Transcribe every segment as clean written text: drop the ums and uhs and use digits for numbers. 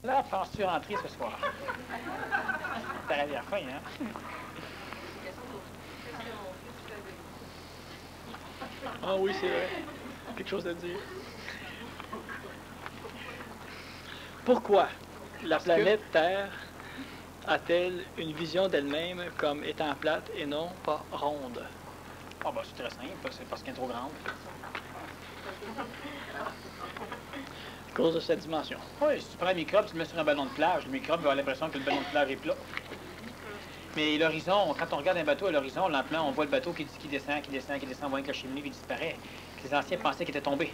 Là, penses-tu rentrer ce soir? T'as bien faim, hein? Ah oui, c'est vrai. Quelque chose à dire. Pourquoi la Parce que... planète Terre a-t-elle une vision d'elle-même comme étant plate et non pas ronde? Ah, ben, c'est très simple, c'est parce qu'elle est trop grande. À cause de sa dimension. Oui, si tu prends un microbe, tu le mets sur un ballon de plage, le microbe va avoir l'impression que le ballon de plage est plat. Mais l'horizon, quand on regarde un bateau à l'horizon, on voit le bateau qui descend, on voit que la cheminée qui disparaît. Les anciens pensaient qu'il était tombé.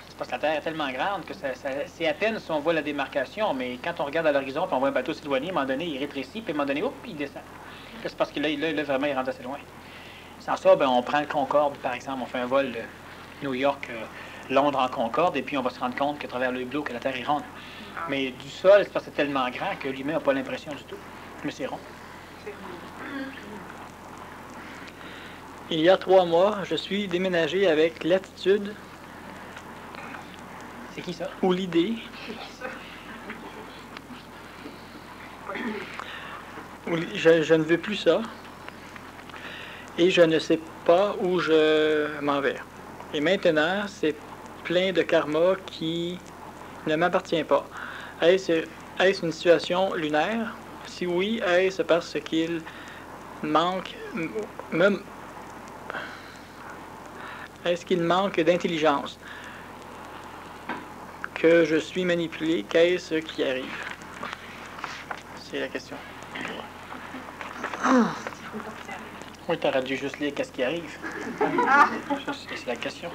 C'est parce que la Terre est tellement grande que c'est à peine si on voit la démarcation, mais quand on regarde à l'horizon et on voit un bateau s'éloigner, à un moment donné, il rétrécit, puis à un moment donné, hop, il descend. C'est parce que là, vraiment, il rentre assez loin. Sans ça, ben, on prend le Concorde, par exemple, on fait un vol de New York, Londres en Concorde, et puis on va se rendre compte qu'à travers le hublot, que la Terre est ronde. Mais du sol, c'est parce que c'est tellement grand que l'humain n'a pas l'impression du tout. Mais c'est rond. Il y a 3 mois, je suis déménagé avec l'attitude C'est qui ça? ou l'idée je ne veux plus ça et je ne sais pas où je m'en vais. Et maintenant, c'est plein de karma qui ne m'appartient pas. Est-ce une situation lunaire? Si oui, est-ce parce qu'il manque me, est-ce qu'il manque d'intelligence? Que je suis manipulé? Qu'est-ce qui arrive? C'est la question. Oui, t'aurais dû juste lire qu'est-ce qui arrive. C'est la question.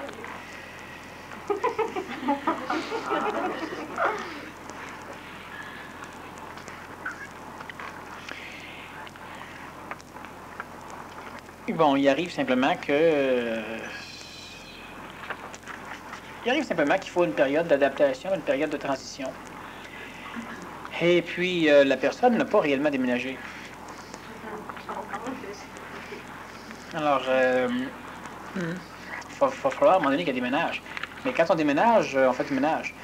Bon, il arrive simplement que... il arrive simplement qu'il faut une période d'adaptation, une période de transition. Et puis, la personne n'a pas réellement déménagé. Alors, il va falloir à un moment donné qu'elle déménage. Mais quand on déménage, on fait du ménage.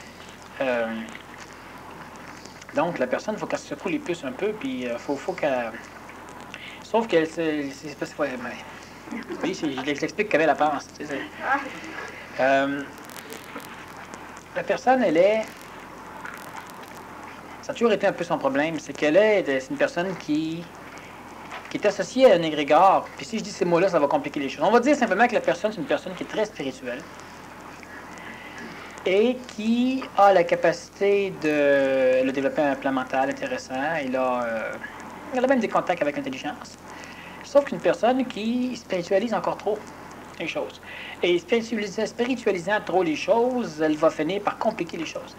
Donc, la personne, il faut qu'elle se secoue les puces un peu, puis il faut qu'elle... Sauf qu'elle... C'est pas... Oui, je l'explique qu'elle la pense. Tu sais, la personne, elle est... Ça a toujours été un peu son problème, c'est c'est une personne qui est associée à un égrégore. Puis si je dis ces mots-là, ça va compliquer les choses. On va dire simplement que la personne, c'est une personne qui est très spirituelle et qui a la capacité de... Elle a développé un plan mental intéressant. Elle a même des contacts avec l'intelligence. Sauf qu'une personne qui spiritualise encore trop les choses. Et spiritualisant trop les choses, elle va finir par compliquer les choses.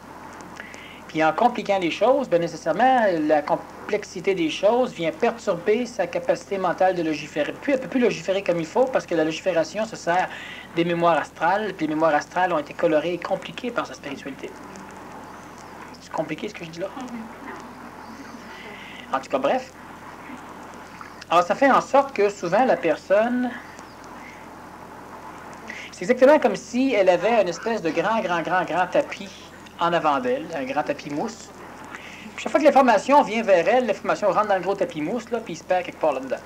Puis en compliquant les choses, bien nécessairement, la complexité des choses vient perturber sa capacité mentale de légiférer. Puis elle ne peut plus légiférer comme il faut parce que la légifération se sert des mémoires astrales, puis les mémoires astrales ont été colorées et compliquées par sa spiritualité. C'est compliqué ce que je dis là? En tout cas, bref. Alors ça fait en sorte que souvent la personne... C'est exactement comme si elle avait une espèce de grand tapis en avant d'elle, un grand tapis mousse. Puis chaque fois que l'information vient vers elle, l'information rentre dans le gros tapis mousse, là, puis il se perd quelque part là-dedans.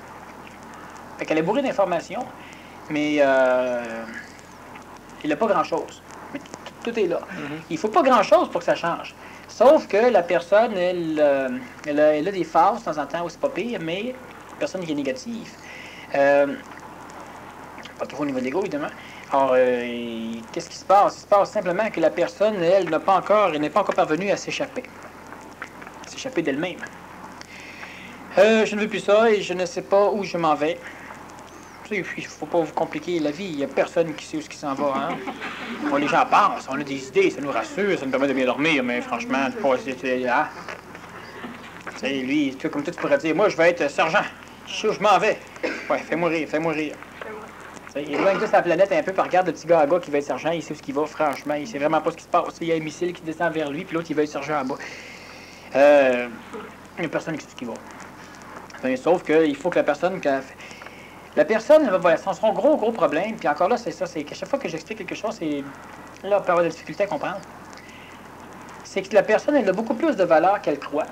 Fait qu'elle est bourrée d'informations, mais il n'a pas grand-chose. Mais tout est là. Il ne faut pas grand-chose pour que ça change. Sauf que la personne, elle a des phases de temps en temps où c'est pas pire, mais personne qui est négative. Pas trop au niveau de l'ego, évidemment. Alors, qu'est-ce qui se passe? Il se passe simplement que la personne, elle, n'est pas encore parvenue à s'échapper d'elle-même. Je ne veux plus ça et je ne sais pas où je m'en vais. Il ne faut pas vous compliquer la vie. Il n'y a personne qui sait où ce qui s'en va. Hein? Bon, les gens pensent, on a des idées, ça nous rassure, ça nous permet de bien dormir, mais franchement, hein? Lui, comme toi, tu pourrais dire, moi, je vais être sergent. Je sais où je m'en vais. Ouais, fais-moi rire, fais-moi rire. Il éloigne toute la planète un peu, puis regarde le petit gars à bas qui va être sergent, il sait où il va, franchement, il sait vraiment pas ce qui se passe. Il y a un missile qui descend vers lui, puis l'autre, il va être sergent en bas. Il n'y a personne qui sait ce qu'il va. Enfin, sauf qu'il faut que la personne... La personne, son gros problème, puis encore là, c'est ça, c'est qu'à chaque fois que j'explique quelque chose, c'est... Là, on peut avoir des difficultés à comprendre. c'est que la personne, elle a beaucoup plus de valeur qu'elle croit.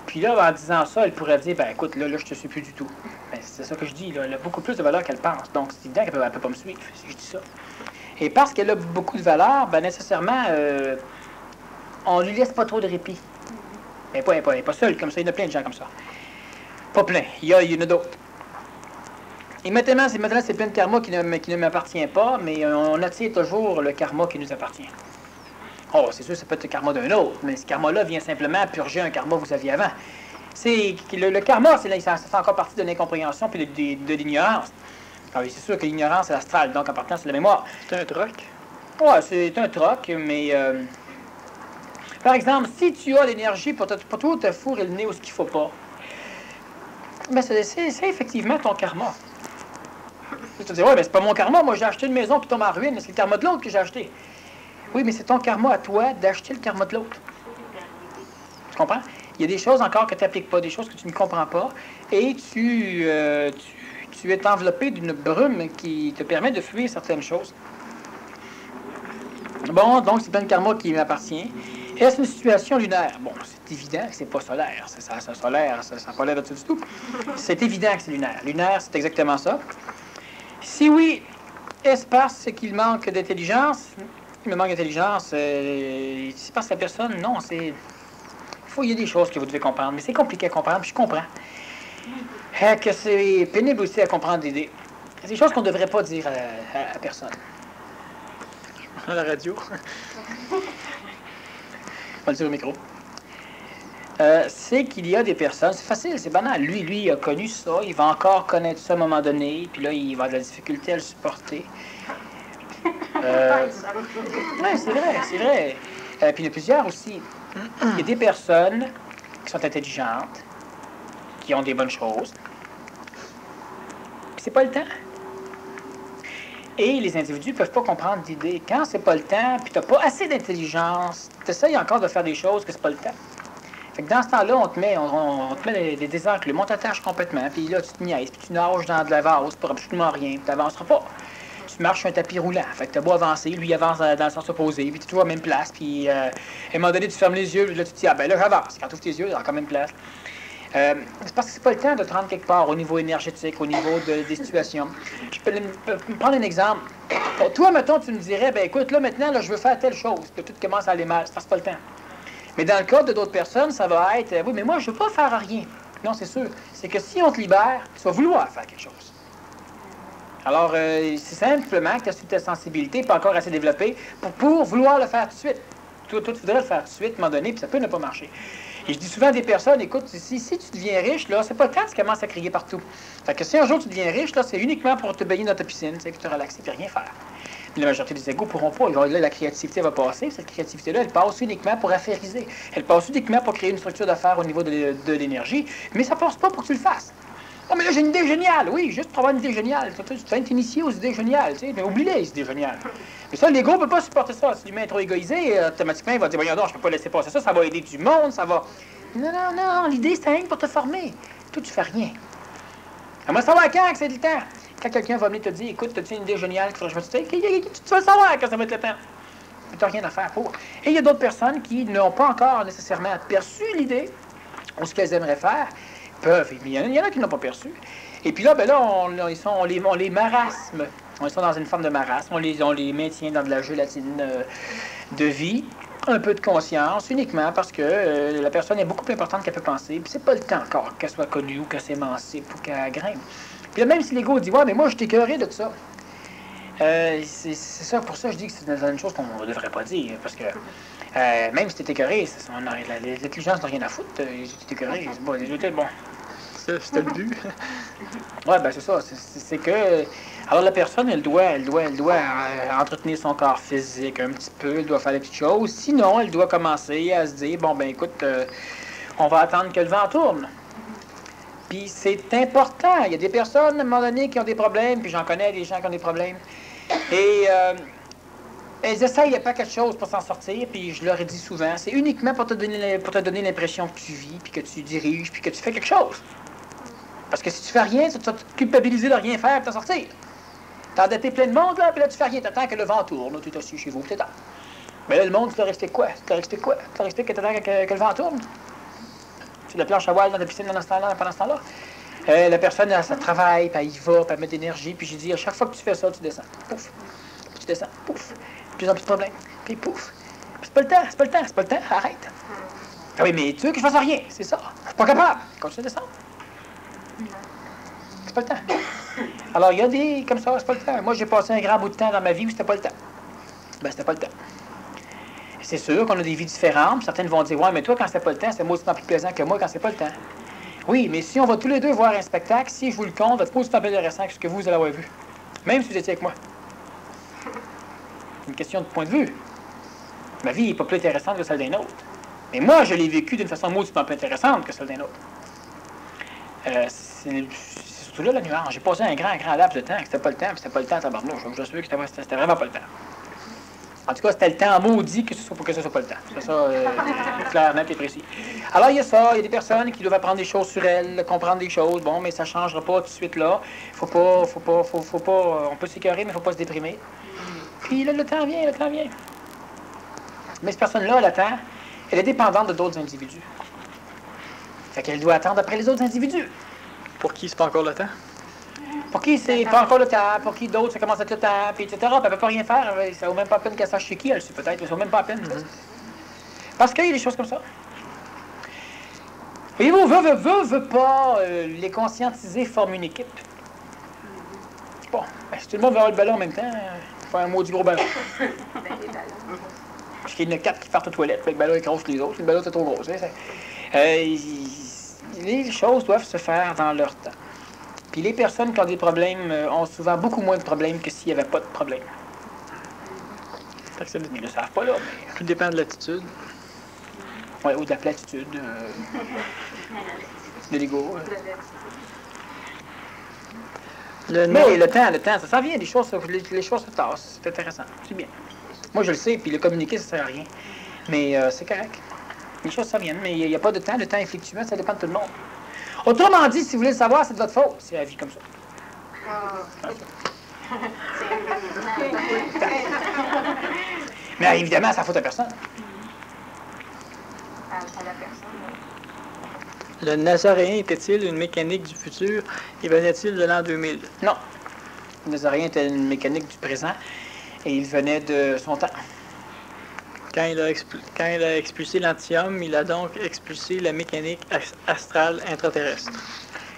Puis là, en disant ça, elle pourrait dire, ben écoute, là, je te suis plus du tout. Ben, c'est ça que je dis, là, elle a beaucoup plus de valeur qu'elle pense. Donc, c'est évident qu'elle ne peut pas me suivre si je dis ça. Et parce qu'elle a beaucoup de valeur, ben nécessairement, on lui laisse pas trop de répit. Elle n'est pas seule comme ça, il y en a plein de gens comme ça. Pas plein, il y en a d'autres. Et maintenant, c'est plein de karma qui ne m'appartient pas, mais on attire toujours le karma qui nous appartient. Oh, c'est sûr, ça peut être le karma d'un autre, mais ce karma-là vient simplement purger un karma que vous aviez avant. Le karma, ça fait encore partie de l'incompréhension et de l'ignorance. Ah oui, c'est sûr que l'ignorance, c'est l'astral, donc en partant, c'est la mémoire. C'est un troc? Ouais, c'est un troc, mais... par exemple, si tu as l'énergie pour toujours te fourrer le nez où ce qu'il ne faut pas, ben c'est effectivement ton karma. Tu te dis, ouais, mais c'est pas mon karma, moi j'ai acheté une maison qui tombe en ruine, c'est le karma de l'autre que j'ai acheté. Oui, mais c'est ton karma à toi d'acheter le karma de l'autre. Tu comprends? Il y a des choses encore que tu n'appliques pas, des choses que tu ne comprends pas, et tu es enveloppé d'une brume qui te permet de fuir certaines choses. Bon, donc c'est plein de karma qui m'appartient. Est-ce une situation lunaire? Bon, c'est évident que c'est pas solaire. C'est solaire, ça n'a pas l'air de ça du tout. C'est évident que c'est lunaire. Lunaire, c'est exactement ça. Si oui, est-ce parce qu'il manque d'intelligence? Il me manque d'intelligence. C'est parce que la personne, non, c'est... Il y a des choses que vous devez comprendre, mais c'est compliqué à comprendre, puis je comprends. Que c'est pénible aussi à comprendre l'idée. C'est des choses qu'on ne devrait pas dire à personne. À la radio. On va le dire au micro. C'est qu'il y a des personnes, c'est facile, c'est banal. Lui, il a connu ça, il va encore connaître ça à un moment donné, puis là, il va avoir de la difficulté à le supporter. Oui, c'est vrai. Puis il y en a plusieurs aussi. Il y a des personnes qui sont intelligentes, qui ont des bonnes choses, puis c'est pas le temps. Et les individus ne peuvent pas comprendre l'idée. Quand c'est pas le temps, puis tu n'as pas assez d'intelligence, tu essayes encore de faire des choses que c'est pas le temps. Fait que dans ce temps-là, on te met des désenclumes, on t'attache complètement, puis là, tu te niaises, puis tu nages dans de la vase pour absolument rien, puis tu n'avanceras pas. Tu marches sur un tapis roulant, fait que tu as beau avancer, lui il avance dans le sens opposé, puis tu es toujours à la même place, puis à un moment donné, tu fermes les yeux, puis là, tu te dis, ah ben là, j'avance. Quand tu ouvres tes yeux, il est encore à la même place. C'est parce que c'est pas le temps de te rendre quelque part au niveau énergétique, au niveau des situations. Je peux me prendre un exemple. Bon, toi, mettons, tu me dirais, ben écoute, là, maintenant, là, je veux faire telle chose, puis tout commence à aller mal, c'est parce que c'est pas le temps. Mais dans le cas de d'autres personnes, ça va être, oui, mais moi, je veux pas faire rien. Non, c'est sûr. C'est que si on te libère, tu vas vouloir faire quelque chose. Alors, c'est simplement que tu as ta sensibilité pas encore assez développée pour vouloir le faire tout de suite. Toi, tu voudrais le faire tout de suite, à un moment donné, puis ça peut ne pas marcher. Et je dis souvent à des personnes, écoute, si tu deviens riche, là, c'est pas le temps que tu commences à crier partout. Fait que si un jour tu deviens riche, là, c'est uniquement pour te baigner dans ta piscine, c'est que te relaxer et rien faire. Mais la majorité des égos pourront pas. Là, la créativité va passer. Cette créativité-là, elle passe uniquement pour affairiser. Elle passe uniquement pour créer une structure d'affaires au niveau de l'énergie, mais ça passe pas pour que tu le fasses. Oh, mais là, j'ai une idée géniale. Oui, juste pour avoir une idée géniale. Tu viens de t'initier aux idées géniales, tu sais. Mais oublie les idées géniales. Mais ça, l'ego ne peut pas supporter ça. Si l'humain est trop égoïsé, automatiquement, il va dire, voyons donc, je peux pas laisser passer ça, ça va aider du monde, ça va... Non, l'idée, c'est rien pour te former. Toi, tu fais rien. Moi, savoir quand que c'est le temps. Quand quelqu'un va venir te dire, écoute, tu as une idée géniale qu'il faudrait que je me dise, tu vas savoir quand ça va être le temps. Tu n'as rien à faire pour. Et il y a d'autres personnes qui n'ont pas encore nécessairement perçu l'idée ou ce qu'elles aimeraient faire. Peuvent. Il y en a qui n'ont pas perçu. Et puis là, ben là, on les marasme. Ils sont dans une forme de marasme. On les maintient dans de la gélatine de vie, un peu de conscience, uniquement parce que la personne est beaucoup plus importante qu'elle peut penser. Puis c'est pas le temps encore qu'elle soit connue ou qu'elle s'émancipe ou qu'elle grimpe. Puis là, même si l'ego dit, ouais, mais moi, je t'écœurais de ça. C'est ça, pour ça, je dis que c'est une chose qu'on ne devrait pas dire. Parce que même si t'es écœuré, l'intelligence n'a rien à foutre. Si t'es écœuré, c'est bon. C'était le but. Ouais, ben c'est ça. C'est que... Alors la personne, elle doit entretenir son corps physique un petit peu, elle doit faire des petites choses. Sinon, elle doit commencer à se dire, bon, ben écoute, on va attendre que le vent tourne. Puis c'est important. Il y a des personnes, à un moment donné, qui ont des problèmes, puis j'en connais des gens qui ont des problèmes. Et elles essayent de faire quelque chose pour s'en sortir, puis je leur ai dit souvent, c'est uniquement pour te donner l'impression que tu vis, puis que tu diriges, puis que tu fais quelque chose. Parce que si tu fais rien, tu vas te culpabiliser de rien faire et t'en sortir. T'as endetté plein de monde, là, puis là, tu fais rien. T'attends que le vent tourne, là, tu es assis chez vous, puis t'attends. Mais là, le monde, tu leur expliques quoi? Tu leur expliques quoi? Tu leur expliques que que le vent tourne? Tu la planche à voile dans la piscine pendant ce temps-là? La personne, elle, ça travaille, puis elle y va, puis elle met de l'énergie, puis j'ai dit, à chaque fois que tu fais ça, tu descends. Pouf. Puis tu descends. Pouf. De plus en plus de problèmes. Puis pouf. Puis c'est pas le temps, c'est pas le temps, c'est pas le temps. Arrête. Ah oui, mais tu veux que je fasse rien, c'est ça. Je suis pas capable. Continue de descendre. C'est pas le temps. Alors, il y a des comme ça, c'est pas le temps. Moi, j'ai passé un grand bout de temps dans ma vie où c'était pas le temps. Ben, c'était pas le temps. C'est sûr qu'on a des vies différentes. Certaines vont dire, ouais, mais toi, quand c'est pas le temps, c'est mauditement plus plaisant que moi quand c'est pas le temps. Oui, mais si on va tous les deux voir un spectacle, si je vous le compte, va être pas aussi intéressant que ce que vous allez avoir vu. Même si vous étiez avec moi. C'est une question de point de vue. Ma vie n'est pas plus intéressante que celle d'un autre. Mais moi, je l'ai vécu d'une façon mauditement plus intéressante que celle d'un autre. C'est surtout là la nuance. J'ai passé un grand laps de temps que c'était pas le temps, puis c'était pas le temps, tabarnouche. Je vous assure que c'était vraiment pas le temps. En tout cas, c'était le temps maudit que ce soit pas le temps. C'est ça, clair, net et précis. Alors, il y a ça, il y a des personnes qui doivent apprendre des choses sur elles, comprendre des choses. Bon, mais ça ne changera pas tout de suite là. Faut pas, on peut s'écœurer, mais il ne faut pas se déprimer. Puis là, le temps vient. Mais cette personne-là, le temps, elle est dépendante de d'autres individus. Fait qu'elle doit attendre après les autres individus. Pour qui c'est pas encore le temps? Pour qui c'est pas encore le temps, pour qui d'autres ça commence à être le temps, puis etc. Puis elle ne peut pas rien faire, ça vaut même pas la peine qu'elle sache chez qui, elle sait peut-être, mais ça vaut même pas la peine. Parce qu'il y a des choses comme ça. Voyez-vous, veut pas, les conscientiser forment une équipe. Bon, ben, si tout le monde veut avoir le ballon en même temps, il faut un maudit gros ballon. Parce qu'il y en a 4 qui partent aux toilettes, puis le ballon écrase les autres, le ballon c'est trop gros. Les choses doivent se faire dans leur temps. Puis les personnes qui ont des problèmes ont souvent beaucoup moins de problèmes que s'il n'y avait pas de problème. Ils ne le savent pas, là, mais... Tout dépend de l'attitude. Oui, ou de la platitude. De l'ego. Mais le temps, ça vient, les choses se tassent. C'est intéressant, c'est bien. Moi, je le sais, puis le communiquer, ça ne sert à rien. Mais c'est correct. Les choses, ça vient, mais il n'y a pas de temps. Le temps est fluctuant, ça dépend de tout le monde. Autrement dit, si vous voulez le savoir, c'est de votre faute. C'est la vie comme ça. Mais évidemment, ça ne faute à personne. Le Nazaréen était-il une mécanique du futur et venait-il de l'an 2000? Non. Le Nazaréen était une mécanique du présent et il venait de son temps. Quand il a expulsé l'antium, il a donc expulsé la mécanique astrale intraterrestre.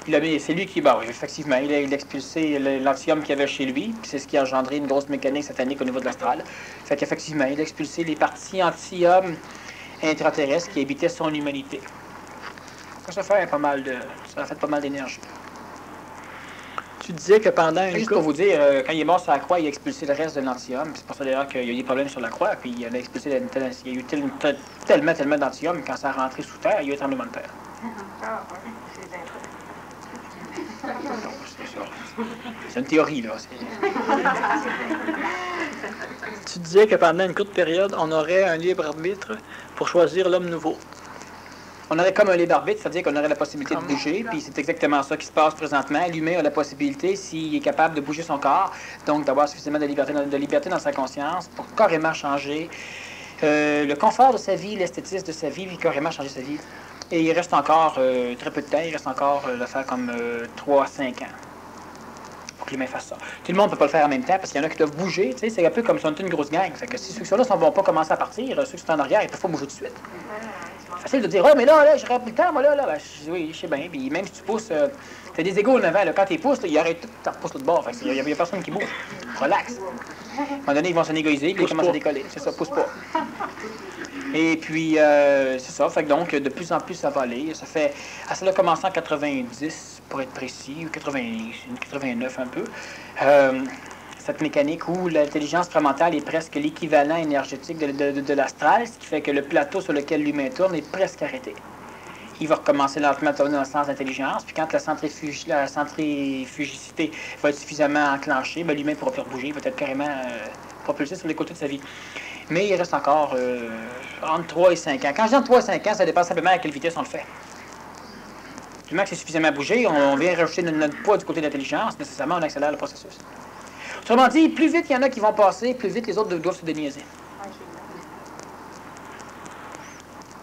C'est lui qui, oui, effectivement, il a expulsé l'antium qu'il y avait chez lui, puis c'est ce qui a engendré une grosse mécanique satanique au niveau de l'astral. Fait qu'effectivement, il a expulsé les parties anti-homme intraterrestres qui habitaient son humanité. Ça fait pas mal d'énergie. Tu disais que pendant une Juste pour vous dire, quand il est mort sur la croix, il a expulsé le reste de l'antium. C'est pour ça d'ailleurs qu'il y a eu des problèmes sur la croix, puis il a expulsé il y a eu tellement d'antium, quand ça a rentré sous terre, il y a eu un tremblement de terre. C'est une théorie, là. Tu disais que pendant une courte période, on aurait un libre arbitre pour choisir l'homme nouveau. On aurait comme un libre arbitre, c'est-à-dire qu'on aurait la possibilité de bouger, puis c'est exactement ça qui se passe présentement. L'humain a la possibilité, s'il est capable de bouger son corps, donc d'avoir suffisamment de liberté dans sa conscience, pour carrément changer le confort de sa vie, l'esthétisme de sa vie, puis carrément changer sa vie. Et il reste encore très peu de temps, il reste encore de faire comme 3 à 5 ans pour que l'humain fasse ça. Tout le monde ne peut pas le faire en même temps parce qu'il y en a qui doivent bouger, tu sais, c'est un peu comme si on était une grosse gang. Fait que si ceux qui sont là ne vont pas commencer à partir, ceux qui sont en arrière, ils ne peuvent pas bouger tout de suite. C'est facile de dire, oh, mais là, j'aurais plus le temps, moi, là. Ben, oui, je sais bien. Puis même si tu pousses, t'as des égaux en avant, là. Quand tu pousses, ils arrêtent tout, tu repousses l'autre bord. Fait qu'il n'y a personne qui bouge. Relax. À un moment donné, ils vont s'en égoïser, puis ils commencent à décoller. C'est ça, pousse pas. Et puis, c'est ça. Fait que donc, de plus en plus, ça va aller. Ça a commencé en 90, pour être précis, ou 89 un peu. Cette mécanique où l'intelligence prémentale est presque l'équivalent énergétique de l'astral, ce qui fait que le plateau sur lequel l'humain tourne est presque arrêté. Il va recommencer lentement à tourner dans le sens d'intelligence, puis quand la centrifugicité va être suffisamment enclenchée, l'humain ne pourra plus rebouger, il va être carrément propulsé sur les côtés de sa vie. Mais il reste encore entre 3 et 5 ans. Quand je dis entre 3 et 5 ans, ça dépend simplement à quelle vitesse on le fait. Du moment que c'est suffisamment bougé, on vient rajouter notre poids du côté de l'intelligence, nécessairement on accélère le processus. Autrement dit, plus vite il y en a qui vont passer, plus vite les autres doivent se déniaiser.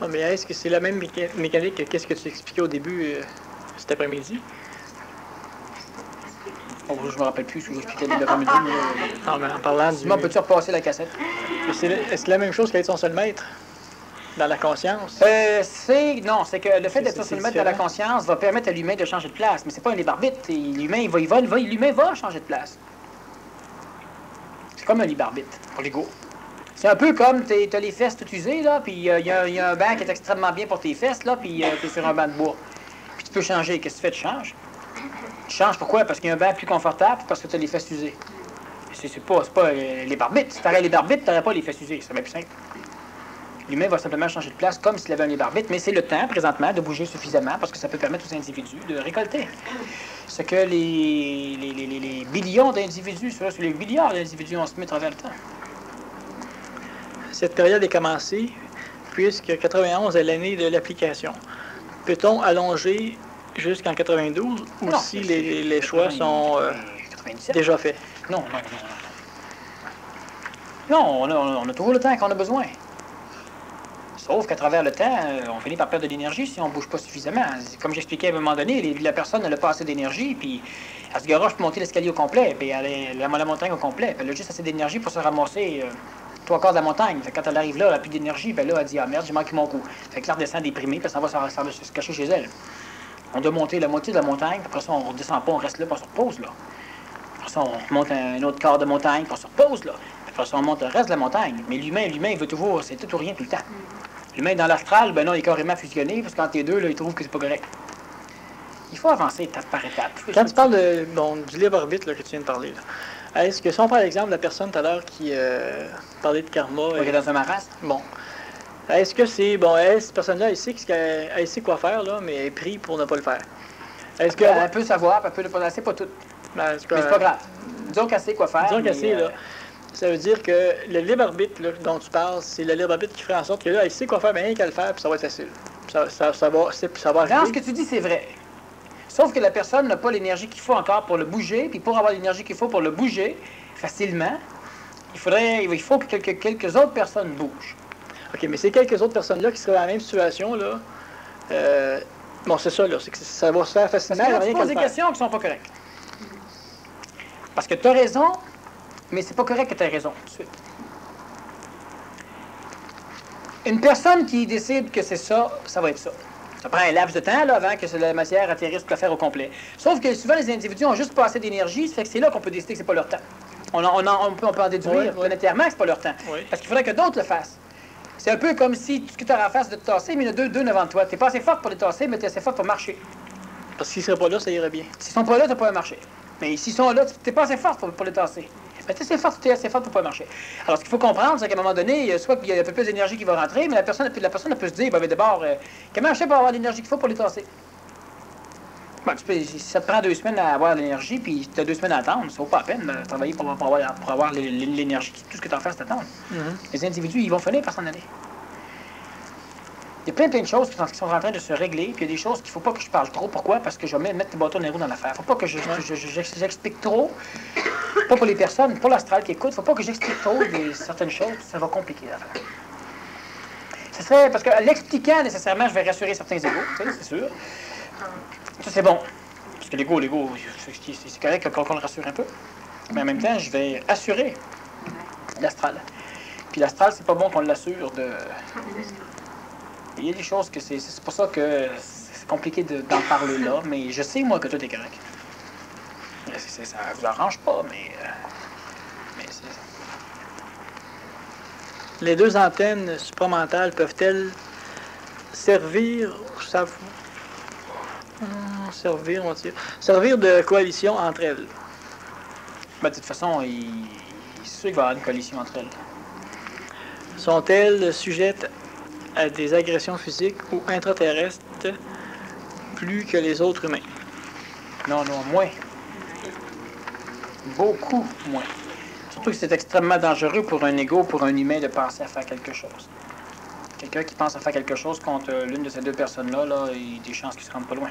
Ah, mais est-ce que c'est la même mécanique que qu'est-ce que tu expliquais au début cet après-midi? Oh, je me rappelle plus ce que j'expliquais dès l'après-midi. Non, mais en parlant du... Simon, peux-tu repasser la cassette? Est-ce que la même chose qu'être son seul maître dans la conscience? Non, c'est que le fait d'être C'est son seul maître dans la différent. conscience va permettre à l'humain de changer de place. Mais c'est pas un libre arbitre. L'humain, l'humain va changer de place. C'est comme un libre arbitre pour l'ego. C'est un peu comme t'as les fesses tout usées, là, puis il y a un banc qui est extrêmement bien pour tes fesses, là, puis t'es sur un banc de bois. Puis tu peux changer. Qu'est-ce que tu fais? Tu changes. Tu changes pourquoi? Parce qu'il y a un banc plus confortable, parce que t'as les fesses usées. C'est pas les barbites. Si t'aurais les barbites, t'aurais pas les fesses usées. C'est bien plus simple. L'humain va simplement changer de place comme s'il avait un libre arbitre, mais c'est le temps, présentement, de bouger suffisamment parce que ça peut permettre aux individus de récolter. Ce que les billions d'individus, sur les milliards d'individus ont se mis à travers le temps. Cette période est commencée puisque 91 est l'année de l'application. Peut-on allonger jusqu'en 92 ou Non, si les choix 80, sont 97. déjà faits? Non. Non, on a toujours le temps qu'on a besoin. Sauf qu'à travers le temps, on finit par perdre de l'énergie si on ne bouge pas suffisamment. Comme j'expliquais à un moment donné, la personne n'a pas assez d'énergie, puis elle se garoche pour monter l'escalier au complet, puis la montagne au complet. Puis elle a juste assez d'énergie pour se ramasser trois quarts de la montagne. Fait que quand elle arrive là, elle n'a plus d'énergie, puis là, elle dit « Ah merde, j'ai manqué mon coup ». Fait que là, elle redescend déprimée, puis ça va se cacher chez elle. On doit monter la moitié de la montagne, puis après ça, on ne redescend pas, on reste là, puis on se repose là. Après ça, on monte un autre quart de montagne, puis on se repose là. Après ça, on monte le reste de la montagne. Mais l'humain, il veut toujours, c'est tout ou rien tout le temps. L'humain dans l'astral, ben non, il est carrément fusionné, parce qu'entre les deux, là, il trouve que c'est pas correct. Il faut avancer étape par étape. Quand tu parles du libre arbitre là, que tu viens de parler, est-ce que si on prend l'exemple de la personne tout à l'heure qui parlait de karma... On est dans un maras. Bon. Est-ce que c'est... Bon, cette personne-là, elle sait quoi faire, là, mais elle est prise pour ne pas le faire. Est-ce qu'elle... Elle peut savoir, puis elle peut le pas, c'est pas tout. Ben, Mais c'est pas grave. Disons qu'elle sait quoi faire. Disons qu'elle sait, là. Ça veut dire que le libre arbitre là, dont tu parles, c'est le libre arbitre qui ferait en sorte que là, elle sait quoi faire, mais rien qu'à le faire, puis ça va être facile. Ça va arriver. Dans ce que tu dis, c'est vrai. Sauf que la personne n'a pas l'énergie qu'il faut encore pour le bouger, puis pour avoir l'énergie qu'il faut pour le bouger facilement, il faut que quelques autres personnes bougent. OK, mais ces quelques autres personnes-là qui seraient dans la même situation, là, bon, c'est ça, là, c'est que ça va se faire facilement. Parce que là, tu rien qu'à poses le des faire. questions qui sont pas correctes. Parce que tu as raison, mais c'est pas correct que tu aies raison tout de suite. Une personne qui décide que c'est ça, ça va être ça. Ça prend un laps de temps là, avant que la matière atterrisse toute l'affaire au complet. Sauf que souvent, les individus ont juste pas assez d'énergie, ça fait que c'est là qu'on peut décider que c'est pas leur temps. On peut en déduire planétairement que c'est pas leur temps. Oui. Parce qu'il faudrait que d'autres le fassent. C'est un peu comme si tout ce que tu as à faire, c'est de te tasser, mais il y en a deux devant toi. Tu n'es pas assez fort pour les tasser, mais tu es assez fort pour marcher. Parce qu'ils ne seraient pas là, ça irait bien. S'ils sont pas là, tu n'as pas à marcher. Mais s'ils sont là, tu n'es pas assez fort pour les tasser. Mais tu es assez fort pour pas marcher. Alors, ce qu'il faut comprendre, c'est qu'à un moment donné, soit qu'il y a un peu plus d'énergie qui va rentrer, mais la personne peut se dire, ben, d'abord, comment je fais pour avoir l'énergie qu'il faut pour les tasser? Ben, si ça te prend 2 semaines à avoir l'énergie, puis tu as 2 semaines à attendre, ça vaut pas la peine de travailler pour avoir l'énergie. Tout ce que tu as à faire, c'est attendre. Les individus, ils vont finir par s'en aller. Il y a plein de choses qui sont en train de se régler, puis il y a des choses qu'il ne faut pas que je parle trop. Pourquoi? Parce que je vais mettre les bâtons dans les roues dans l'affaire. Il ne faut pas que j'explique trop, pas pour les personnes, pour l'astral qui écoute, il ne faut pas que j'explique trop certaines choses, ça va compliquer l'affaire. Ce serait, parce que l'expliquant, nécessairement, je vais rassurer certains égos, c'est sûr. Ça, c'est bon. Parce que l'ego, c'est correct qu'on le rassure un peu. Mais en même temps, je vais assurer l'astral. Puis l'astral, c'est pas bon qu'on l'assure de... Il y a des choses que c'est pour ça que c'est compliqué d'en parler là, mais je sais, moi, que tout est correct. Ça vous arrange pas, mais c'est... Les deux antennes supramentales peuvent-elles servir de coalition entre elles? Ben, de toute façon, c'est sûr qu'il va y avoir une collision entre elles. Sont-elles sujettes à des agressions physiques ou intraterrestres plus que les autres humains? Non, moins. Beaucoup moins. Surtout que c'est extrêmement dangereux pour un ego, pour un humain, de penser à faire quelque chose. Quelqu'un qui pense à faire quelque chose contre l'une de ces deux personnes-là, il y a des chances qu'ils se rendent pas loin.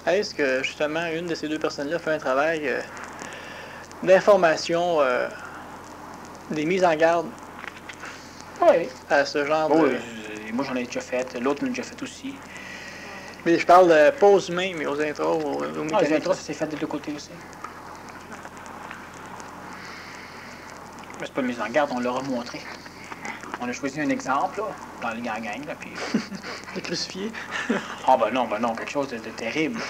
Est-ce que, justement, une de ces deux personnes-là fait un travail d'information, des mises en garde Oui. à ce genre Bon, de... moi, j'en ai déjà fait. L'autre l'a déjà fait aussi. Mais je parle de pause main, mais aux intros, aux Ah, les mécaniques. intros, ça s'est fait des deux côtés aussi. Mais c'est pas une mise en garde, on leur a montré. On a choisi un exemple, là, dans le gang, là, puis... Le crucifié. Ah ben non, quelque chose de terrible.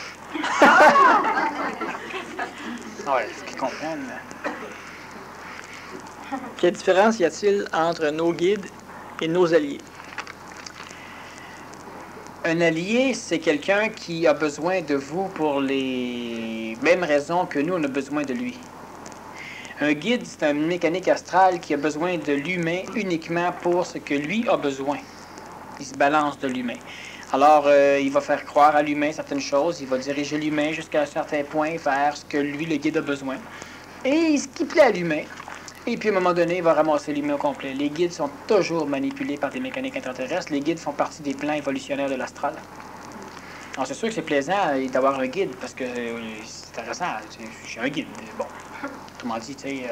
Ah ouais, faut qu'ils comprennent. Quelle différence y a-t-il entre nos guides et nos alliés? Un allié, c'est quelqu'un qui a besoin de vous pour les mêmes raisons que nous, on a besoin de lui. Un guide, c'est un mécanique astral qui a besoin de l'humain uniquement pour ce que lui a besoin. Il se balance de l'humain. Alors, il va faire croire à l'humain certaines choses, il va diriger l'humain jusqu'à un certain point vers ce que lui, le guide, a besoin. Et ce qui plaît à l'humain. Et puis, à un moment donné, il va ramasser l'humain au complet. Les guides sont toujours manipulés par des mécaniques intraterrestres. Les guides font partie des plans évolutionnaires de l'astral. Alors, c'est sûr que c'est plaisant d'avoir un guide, parce que c'est intéressant. J'ai un guide. Bon, autrement dit, tu sais,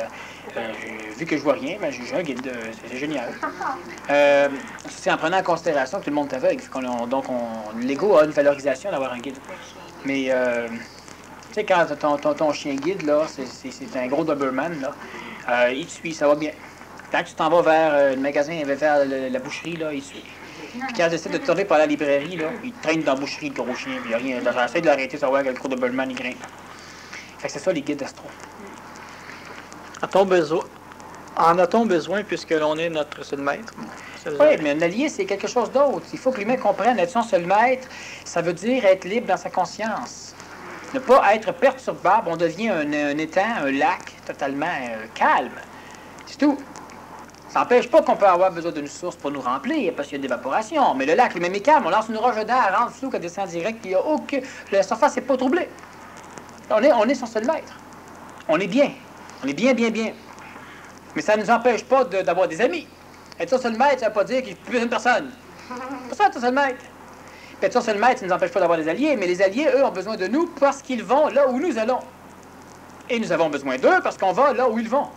vu que je vois rien, ben, j'ai un guide. C'est génial. C'est en prenant en considération que tout le monde est aveugle. Donc, l'ego a une valorisation d'avoir un guide. Mais, tu sais, quand ton chien guide, là, c'est un gros Doberman, là, il te suit, ça va bien. Quand tu t'en vas vers le magasin, vers la boucherie, là, il suit. Puis quand j'essaie de te tourner par la librairie, là, il traîne dans la boucherie, le gros chien, puis il n'y a rien. J'essaie de l'arrêter, savoir quel gros Doberman il grimpe. Fait que c'est ça, les guides astro. En a-t-on besoin puisque l'on est notre seul maître? Oui, mais un allié, c'est quelque chose d'autre. Il faut que l'humain comprenne, être son seul maître, ça veut dire être libre dans sa conscience. Ne pas être perturbable, on devient un étang, un lac totalement calme. C'est tout. Ça n'empêche pas qu'on peut avoir besoin d'une source pour nous remplir, parce qu'il y a de l'évaporation. Mais le lac, lui-même, est calme. On lance une roche dedans, elle rentre dessous, qu'elle descend direct, il y a aucun... La surface n'est pas troublée. On est son seul maître. On est bien. On est bien, bien, bien. Mais ça ne nous empêche pas d'avoir des amis. Être son seul maître, ça ne veut pas dire qu'il n'y a plus une personne. C'est pas ça, être son seul maître. Puis être son seul maître, ça ne nous empêche pas d'avoir des alliés, mais les alliés, eux, ont besoin de nous parce qu'ils vont là où nous allons. Et nous avons besoin d'eux parce qu'on va là où ils vont.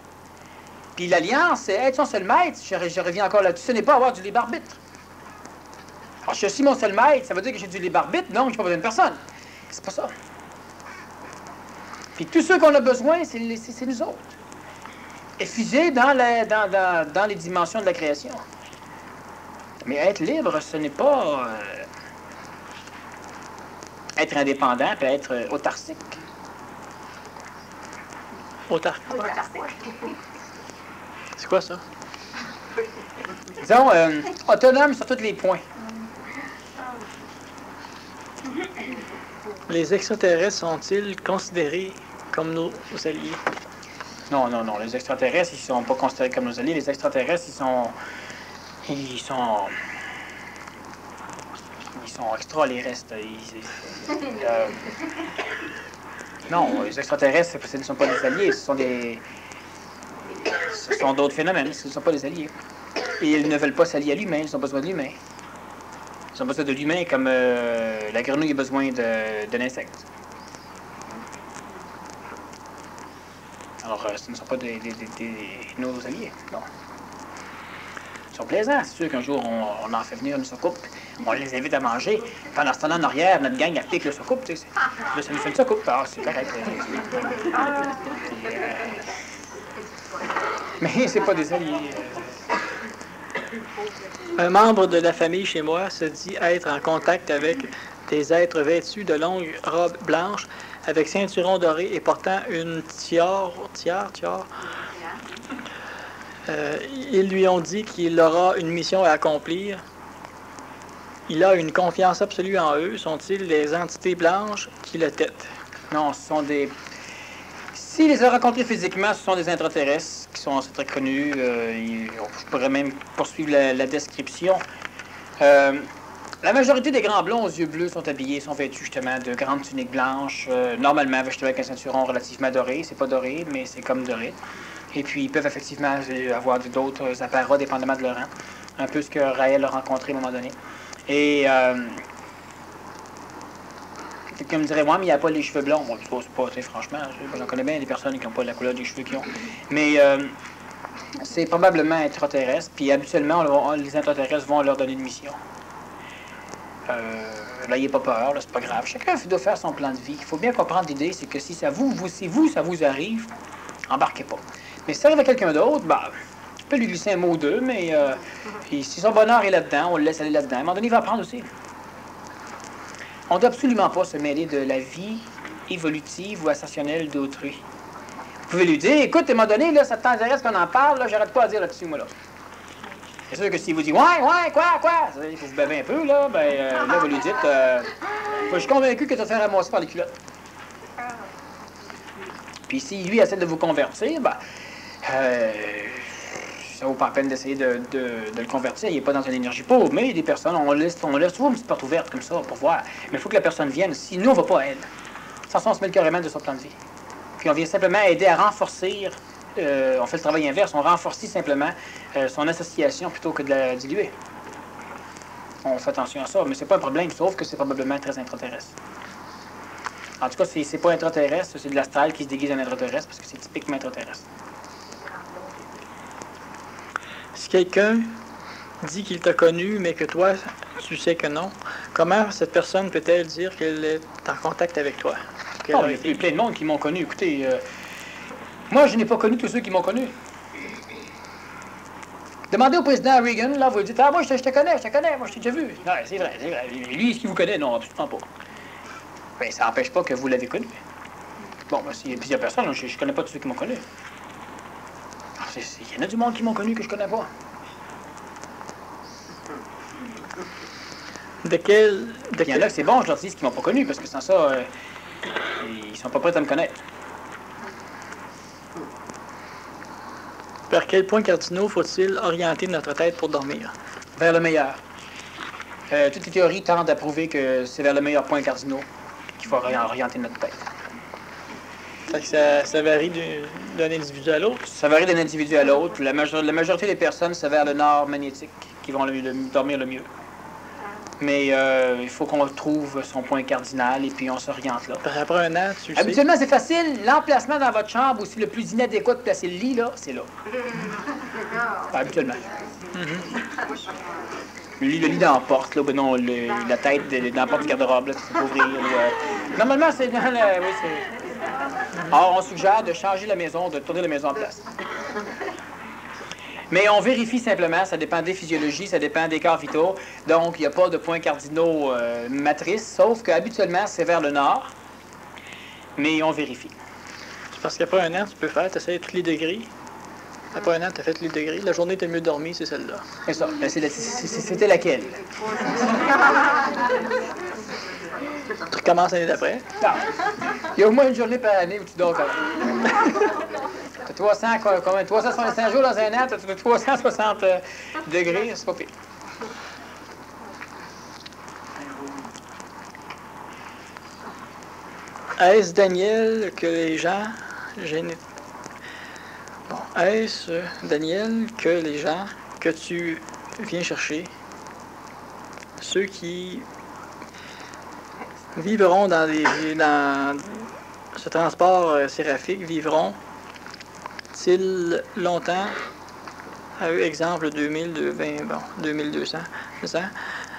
Puis l'alliance, c'est être son seul maître. Je reviens encore là-dessus. Ce n'est pas avoir du libre arbitre. Alors, je suis mon seul maître, ça veut dire que j'ai du libre arbitre? Non, je n'ai pas besoin de personne. C'est pas ça. Puis tous ceux qu'on a besoin, c'est nous autres. Effusés dans les dimensions de la création. Mais être libre, ce n'est pas être indépendant, puis être autarcique. Autarcique. C'est quoi ça? Disons, autonome sur tous les points. Les extraterrestres sont-ils considérés comme nos alliés? Non, non, non. Les extraterrestres, ils ne sont pas considérés comme nos alliés. Les extraterrestres, ils sont extra, les restes. Non, les extraterrestres, ce ne sont pas des alliés. Ce sont d'autres phénomènes. Ce ne sont pas des alliés. Et ils ne veulent pas s'allier à l'humain. Ils ont besoin de l'humain. Ils ont besoin de l'humain comme la grenouille a besoin d'un insecte. Alors, ce ne sont pas nos alliés, non. Ils sont plaisants. C'est sûr qu'un jour, on en fait venir une soucoupe, on les invite à manger. Pendant ce temps-là, en arrière, notre gang applique le soucoupe. Tu sais. Là, ça nous fait une soucoupe. Ah, c'est correct. Mais c'est pas des alliés. Un membre de la famille chez moi se dit être en contact avec des êtres vêtus de longues robes blanches, avec ceinturon doré et portant une tiare. Ils lui ont dit qu'il aura une mission à accomplir. Il a une confiance absolue en eux. Sont-ils des entités blanches qui le têtent? Non, ce sont des... S'il les a rencontrés physiquement, ce sont des intraterrestres qui sont très connus. Je pourrais même poursuivre la description. La majorité des grands blonds aux yeux bleus sont vêtus justement de grandes tuniques blanches, normalement vêtus avec un ceinturon relativement doré. C'est pas doré, mais c'est comme doré. Et puis, ils peuvent effectivement avoir d'autres apparats, dépendamment de leur rang. Un peu ce que Raël a rencontré à un moment donné. Et quelqu'un me dirait, moi, mais il n'y a pas les cheveux blonds. Moi, je trouve pas, franchement. J'en connais bien des personnes qui n'ont pas la couleur des cheveux qu'ils ont. Mais c'est probablement intraterrestre, puis habituellement, les intraterrestres vont leur donner une mission. N'ayez pas peur, c'est pas grave. Chacun doit faire son plan de vie. Il faut bien comprendre l'idée, c'est que si ça ça vous arrive, embarquez pas. Mais si ça arrive à quelqu'un d'autre, ben, tu peux lui glisser un mot ou deux, mais puis si son bonheur est là-dedans, on le laisse aller là-dedans. À un moment donné, il va apprendre aussi. On ne doit absolument pas se mêler de la vie évolutive ou ascensionnelle d'autrui. Vous pouvez lui dire, écoute, à un moment donné, là, ça t'intéresse qu'on en parle, là, j'arrête pas à dire là-dessus, moi, là. C'est sûr que s'il vous dit, ouais, quoi, il faut vous baver un peu, là, ben, là, vous lui dites, je suis convaincu que tu vas te faire ramasser par les culottes. Puis si lui essaie de vous convertir, ben, ça vaut pas la peine d'essayer de le convertir, il n'est pas dans une énergie pauvre, mais il y a des personnes, on laisse toujours une petite porte ouverte comme ça pour voir. Mais il faut que la personne vienne, si nous, on ne va pas à elle. Sans ça, on se met le carrément de son plan de vie. Puis on vient simplement aider à renforcer, on fait le travail inverse, on renforce simplement son association plutôt que de la diluer. On fait attention à ça, mais c'est pas un problème, sauf que c'est probablement très intraterrestre. En tout cas, c'est pas intraterrestre, c'est de l'astral qui se déguise en intraterrestre, parce que c'est typiquement intraterrestre. Si quelqu'un dit qu'il t'a connu, mais que toi, tu sais que non, comment cette personne peut-elle dire qu'elle est en contact avec toi? Il y a plein de monde qui m'ont connu. Écoutez, moi, je n'ai pas connu tous ceux qui m'ont connu. Demandez au président Reagan, là, vous lui dites, ah, moi, je te connais, moi, je t'ai déjà vu. Non, c'est vrai. Lui, est-ce qu'il vous connaît? Non, absolument pas. Ben, ça n'empêche pas que vous l'avez connu. Bon, ben, s'il y a plusieurs personnes, je ne connais pas tous ceux qui m'ont connu. Il y en a du monde qui m'ont connu que je connais pas. Il y en a que c'est bon, je leur dis ce qu'ils m'ont pas connu, parce que sans ça, ils sont pas prêts à me connaître. Vers quels points cardinaux faut-il orienter notre tête pour dormir? Vers le meilleur. Toutes les théories tendent à prouver que c'est vers le meilleur point cardinaux qu'il faut orienter notre tête. Ça varie d'un individu à l'autre? Ça varie d'un individu à l'autre. La majorité des personnes, c'est vers le nord magnétique qui vont dormir le mieux. Mais il faut qu'on trouve son point cardinal et puis on s'oriente là. Après un an, tu sais. Habituellement, c'est facile. L'emplacement dans votre chambre, aussi le plus inadéquat de placer le lit, là, c'est là. Habituellement. Le lit dans la porte, là, ben non, la tête dans la porte du garde-robe, là, c'est pour ouvrir. Normalement, c'est dans la... Oui, c'est... Alors, on suggère de changer la maison, de tourner la maison en place. Mais on vérifie simplement, ça dépend des physiologies, ça dépend des corps vitaux. Donc, il n'y a pas de points cardinaux matrices, sauf qu'habituellement, c'est vers le nord. Mais on vérifie. C'est parce qu'après un an, tu peux faire, tu essaies tous les degrés. Après un an, tu as fait tous les degrés. La journée, tu as mieux dormi, c'est celle-là. C'est ça. Ben, c'était laquelle? Tu recommences l'année d'après. Non. Il y a au moins une journée par année où tu dors quand même. T'as 365 jours dans un an, t'as 360 degrés, c'est pas pire. Est-ce, Daniel, que les gens... Est-ce, Daniel, que les gens que tu viens chercher, ceux qui vivront dans ce transport séraphique, vivront-ils longtemps, à eux, exemple 2200, c'est ça?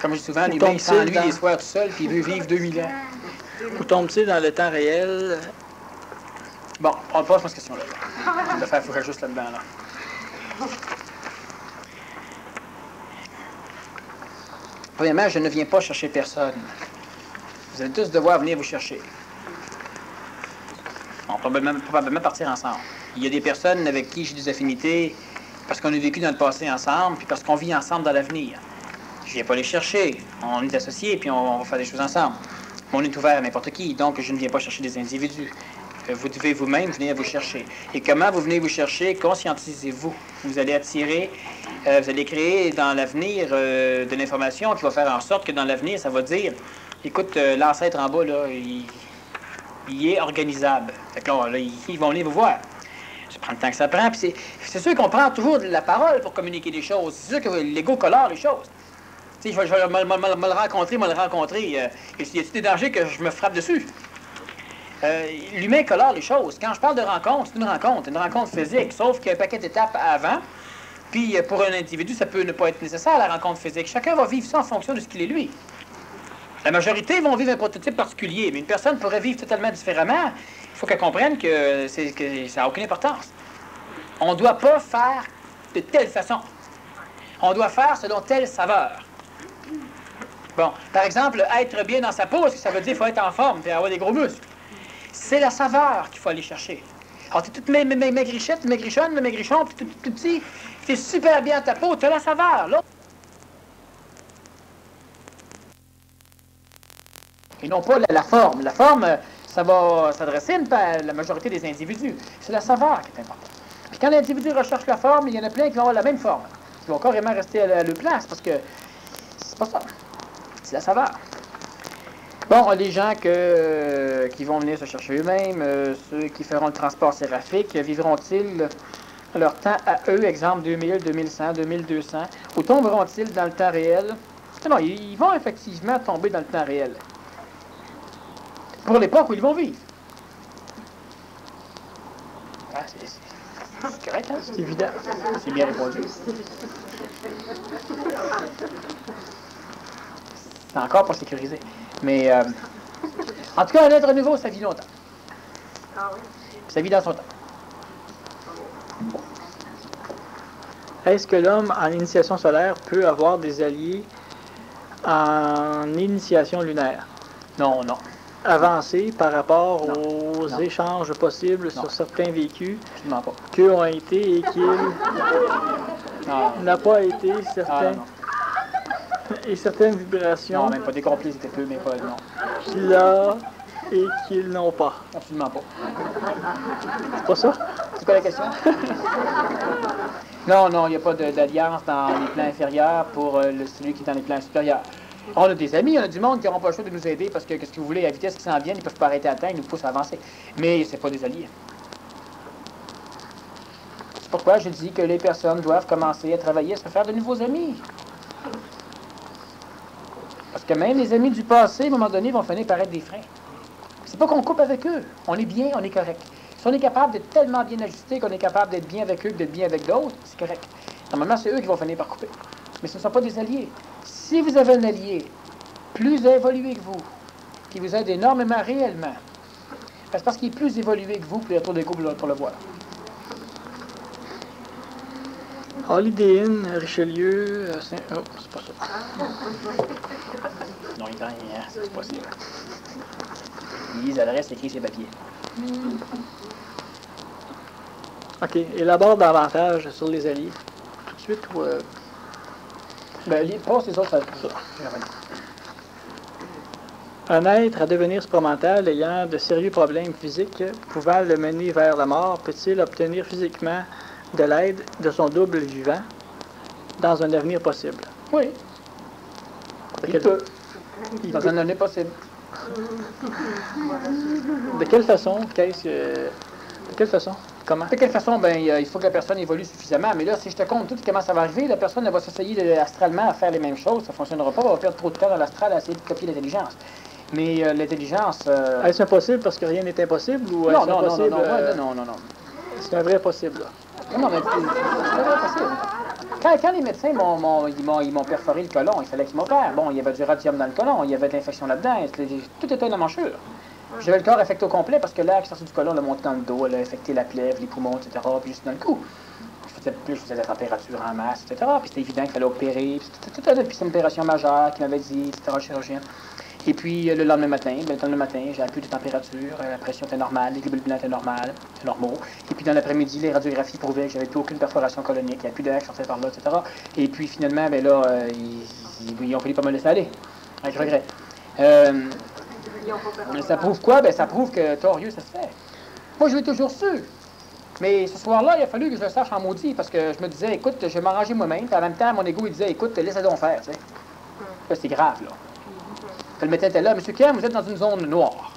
Comme je dis souvent, l'humain, il s'ennuie les soirs tout seul, puis il veut vivre 2000 ans. Ou tombe-t-il dans le temps réel? Bon, on passe cette question-là. Il faut faire juste là-dedans, là. Premièrement, je ne viens pas chercher personne. Vous allez tous devoir venir vous chercher. On va probablement partir ensemble. Il y a des personnes avec qui j'ai des affinités parce qu'on a vécu dans le passé ensemble, puis parce qu'on vit ensemble dans l'avenir. Je ne viens pas les chercher. On est associés, puis on va faire des choses ensemble. On est ouvert à n'importe qui, donc je ne viens pas chercher des individus. Vous devez vous-même venir vous chercher. Et comment vous venez vous chercher? Conscientisez-vous. Vous allez attirer, vous allez créer dans l'avenir de l'information qui va faire en sorte que dans l'avenir, ça va dire, écoute, l'ancêtre en bas, là, il est organisable. Fait que là, ils vont venir vous voir. Ça prend le temps que ça prend. Puis c'est sûr qu'on prend toujours de la parole pour communiquer des choses. C'est sûr que l'ego colore les choses. Tu sais, je vais me le rencontrer. Y a-t-il des dangers que je me frappe dessus? L'humain colore les choses. Quand je parle de rencontre, c'est une rencontre physique, sauf qu'il y a un paquet d'étapes avant. Puis pour un individu, ça peut ne pas être nécessaire, la rencontre physique. Chacun va vivre ça en fonction de ce qu'il est lui. La majorité vont vivre un prototype particulier, mais une personne pourrait vivre totalement différemment. Il faut qu'elle comprenne que ça n'a aucune importance. On ne doit pas faire de telle façon. On doit faire selon telle saveur. Bon, par exemple, être bien dans sa peau, ça veut dire qu'il faut être en forme et avoir des gros muscles. C'est la saveur qu'il faut aller chercher. Alors, tu es toute maigrichette, maigrichonne, maigrichon, puis tout petit. Tu es super bien dans ta peau, tu as la saveur. Là. Et non pas la forme. La forme, ça va s'adresser à la majorité des individus. C'est la saveur qui est importante. Puis quand l'individu recherche la forme, il y en a plein qui vont avoir la même forme. Ils vont carrément rester à leur place parce que c'est pas ça. C'est la saveur. Bon, les gens qui vont venir se chercher eux-mêmes, ceux qui feront le transport séraphique, vivront-ils leur temps à eux, exemple 2000, 2100, 2200, ou tomberont-ils dans le temps réel? Non, ils vont effectivement tomber dans le temps réel. Pour l'époque où ils vont vivre. Ah, c'est correct, hein? C'est évident. C'est bien répondu. C'est encore pas sécurisé. Mais, en tout cas, un être nouveau, ça vit longtemps. Ah oui. Ça vit dans son temps. Est-ce que l'homme en initiation solaire peut avoir des alliés en initiation lunaire? Non, non. Avancés par rapport Non. aux Non. échanges possibles Non. sur certains vécus Absolument pas. qu'eux ont été et qu'il Non, n'a pas été ah, certains, non, et certaines non. vibrations Non, même pas. Des complices étaient peu, mais pas. Non. qu'il a et qu'ils n'ont pas. Absolument pas. C'est pas ça? C'est quoi la question? Non, non, il n'y a pas d'alliance dans les plans inférieurs pour celui qui est dans les plans supérieurs. On a des amis, on a du monde qui n'auront pas le choix de nous aider parce que, qu'est-ce que vous voulez, à la vitesse qui s'en viennent, ils ne peuvent pas arrêter à temps, ils nous poussent à avancer. Mais ce n'est pas des alliés. C'est pourquoi je dis que les personnes doivent commencer à travailler, à se faire de nouveaux amis. Parce que même les amis du passé, à un moment donné, vont finir par être des freins. C'est pas qu'on coupe avec eux. On est bien, on est correct. Si on est capable d'être tellement bien ajusté qu'on est capable d'être bien avec eux, d'être bien avec d'autres, c'est correct. Normalement, c'est eux qui vont finir par couper. Mais ce ne sont pas des alliés. Si vous avez un allié plus évolué que vous, qui vous aide énormément réellement, c'est parce qu'il est plus évolué que vous, puis il y a trop d'écho pour le voir. Holiday Inn, Richelieu, oh, c'est pas ça. Non, il est rien, c'est possible. Il lise l'adresse, écrit ses papiers. OK. Élabore davantage sur les alliés. Tout de suite ou... Ben, passe les autres, ça. Un être à devenir supramental ayant de sérieux problèmes physiques pouvant le mener vers la mort peut-il obtenir physiquement de l'aide de son double vivant dans un avenir possible? Oui, De il quelle, peut. il Dans peut- un année possible. de quelle façon? De quelle façon? Comment? De quelle façon, ben, il faut que la personne évolue suffisamment. Mais là, si je te compte tout comment ça va arriver, la personne elle va s'essayer astralement à faire les mêmes choses. Ça ne fonctionnera pas. On va perdre trop de temps dans l'astral à essayer de copier l'intelligence. Mais l'intelligence... Est-ce impossible parce que rien n'est impossible ou Non, est-ce non, non, non, impossible? non, ouais, non, non, non. C'est un vrai possible, là. Non, mais c'est pas possible. Quand les médecins ils m'ont perforé le côlon, il fallait qu'ils m'opèrent. Bon, il y avait du radium dans le côlon, il y avait de l'infection là-dedans, tout était une manchure. J'avais le corps affecté au complet parce que l'air qui sortait du côlon l'a monté dans le dos, elle a affecté la plèvre, les poumons, etc. Puis juste dans le cou. Je faisais de la température en masse, etc. Puis c'était évident qu'il fallait opérer. Puis c'est une opération majeure qui m'avait dit, etc., le chirurgien. Et puis le lendemain matin, j'avais plus de température, la pression était normale, les globules blancs étaient normaux. Et puis dans l'après-midi, les radiographies prouvaient que j'avais plus aucune perforation colonique, il n'y avait plus d'air qui sortait par là, etc. Et puis finalement, ben là, ils ont fini par me laisser aller, avec regret. Ça prouve quoi? Ben ça prouve que torieux, ça se fait. Moi, je l'ai toujours su. Mais ce soir-là, il a fallu que je le sache en maudit, parce que je me disais, écoute, je vais m'arranger moi-même. Puis en même temps, mon ego, il disait, écoute, laisse-le donc faire, tu sais. Là, c'est grave, là. Le médecin était là, Monsieur Kem, vous êtes dans une zone noire.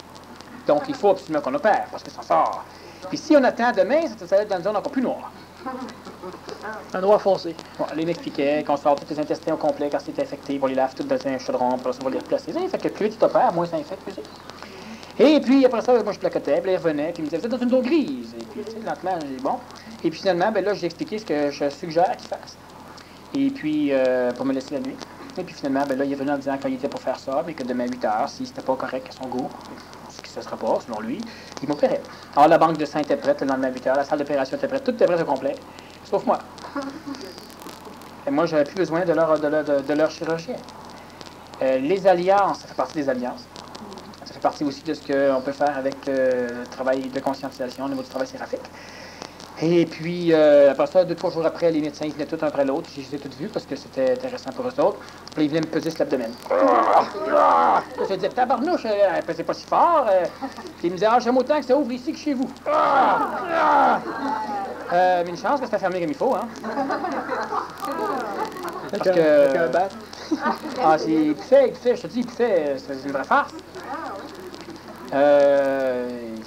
Donc, il faut absolument qu'on opère, parce que ça sort. Puis si on attend demain, ça va être dans une zone encore plus noire. Un noir foncé. Bon, là, il m'expliquait qu'on sort tous les intestins au complet quand c'est infecté, on les lave tous dans un chaudron, puis on va les replacer. Ça fait que plus vite tu opères, moins ça infecte, plus vite. Et puis, après ça, moi, je placotais, puis là, il revenait, puis il me disait, vous êtes dans une zone grise. Et puis, tu sais, lentement, j'ai dit, bon. Et puis, finalement, ben là, j'ai expliqué ce que je suggère qu'il fasse. Et puis, pour me laisser la nuit. Et puis, finalement, ben là, il est venu en disant qu'il était pour faire ça, mais que demain, 8 heures, si c'était pas correct à son goût, ce qui ne sera pas, selon lui, il m'opérait. Alors, la banque de sang était prête le lendemain à 8 heures, la salle d'opération était prête, tout était prêt au complet, sauf moi. Et moi, j'avais plus besoin de leur chirurgien. Les alliances, ça fait partie des alliances. Ça fait partie aussi de ce qu'on peut faire avec le travail de conscientisation au niveau du travail séraphique. Et puis, après ça, 2-3 jours après, les médecins ils venaient tous un après l'autre. Je les ai tous vus parce que c'était intéressant pour eux autres. Puis ils venaient me peser sur l'abdomen. Je disais, tabarnouche, elle pesait pas si fort. Puis ils me disaient, j'aime autant que ça ouvre ici que chez vous. Mais une chance que c'était fermé comme il faut, hein. Parce que... Avec un bat. il poussait, je te dis, il poussait, c'est une vraie farce.